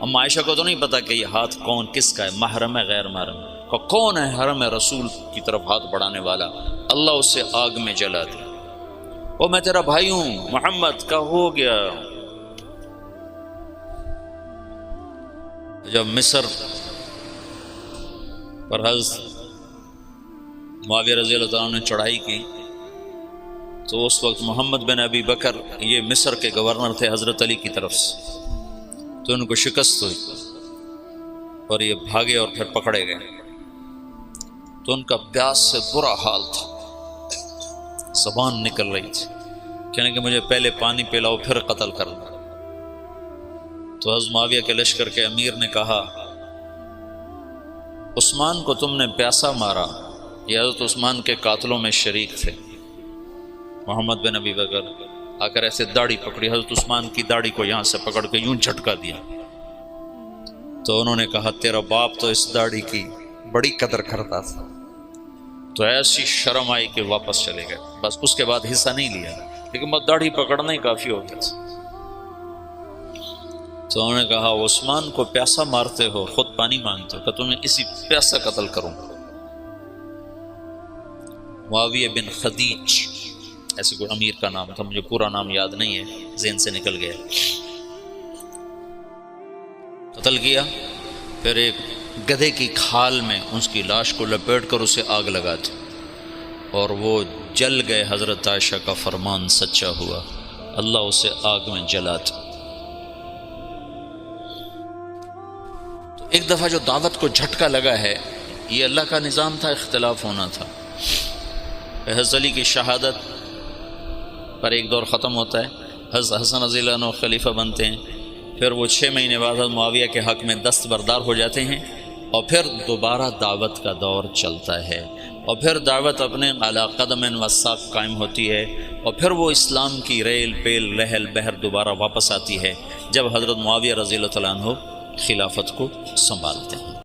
اما عائشہ کو تو نہیں پتا کہ یہ ہاتھ کون کس کا ہے، محرم ہے غیر محرم ہے، کون ہے حرم رسول کی طرف ہاتھ بڑھانے والا، اللہ اسے آگ میں جلا دے۔ او میں تیرا بھائی ہوں محمد کا ہو گیا۔ جب مصر پر حضرت معاویہ رضی اللہ تعالیٰ نے چڑھائی کی تو اس وقت محمد بن ابی بکر یہ مصر کے گورنر تھے حضرت علی کی طرف سے، تو ان کو شکست ہوئی اور یہ بھاگے اور پھر پکڑے گئے۔ تو ان کا پیاس سے برا حال تھا، زبان نکل رہی تھی، کہنے کہ مجھے پہلے پانی پلاؤ پھر قتل کرنا۔ تو حضرت معاویہ کے لشکر کے امیر نے کہا عثمان کو تم نے پیاسا مارا، یہ حضرت عثمان کے قاتلوں میں شریک تھے۔ محمد بن ابی بکر آ کر ایسے داڑھی پکڑی، حضرت عثمان کی داڑھی کو یہاں سے پکڑ کے یوں جھٹکا دیا۔ تو انہوں نے کہا تیرا باپ تو اس داڑھی کی بڑی قدر کرتا تھا۔ تو ایسی شرم آئی کہ واپس چلے گئے، بس اس کے بعد حصہ نہیں لیا، لیکن بس داڑھی پکڑنا ہی کافی ہو گیا تھا۔ تو انہوں نے کہا عثمان کو پیاسا مارتے ہو، خود پانی مانگتے ہو، کہ تمہیں اسی پیاسا قتل کروں۔ معاویہ بن خدیج ایسے کوئی امیر کا نام تھا، مجھے پورا نام یاد نہیں ہے، ذہن سے نکل گیا، قتل کیا۔ پھر ایک گدھے کی کھال میں اس کی لاش کو لپیٹ کر اسے آگ لگا دی اور وہ جل گئے۔ حضرت عائشہ کا فرمان سچا ہوا، اللہ اسے آگ میں جلا دے۔ تو ایک دفعہ جو دعوت کو جھٹکا لگا ہے، یہ اللہ کا نظام تھا، اختلاف ہونا تھا۔ حضرت علی کی شہادت پر ایک دور ختم ہوتا ہے، حضرت حسن رضی اللہ عنہ خلیفہ بنتے ہیں، پھر وہ 6 مہینے بعد حضرت معاویہ کے حق میں دستبردار ہو جاتے ہیں، اور پھر دوبارہ دعوت کا دور چلتا ہے، اور پھر دعوت اپنے علی قدم و ساق قائم ہوتی ہے، اور پھر وہ اسلام کی ریل پیل لہل بہر دوبارہ واپس آتی ہے جب حضرت معاویہ رضی اللہ تعالیٰ عنہ خلافت کو سنبھالتے ہیں۔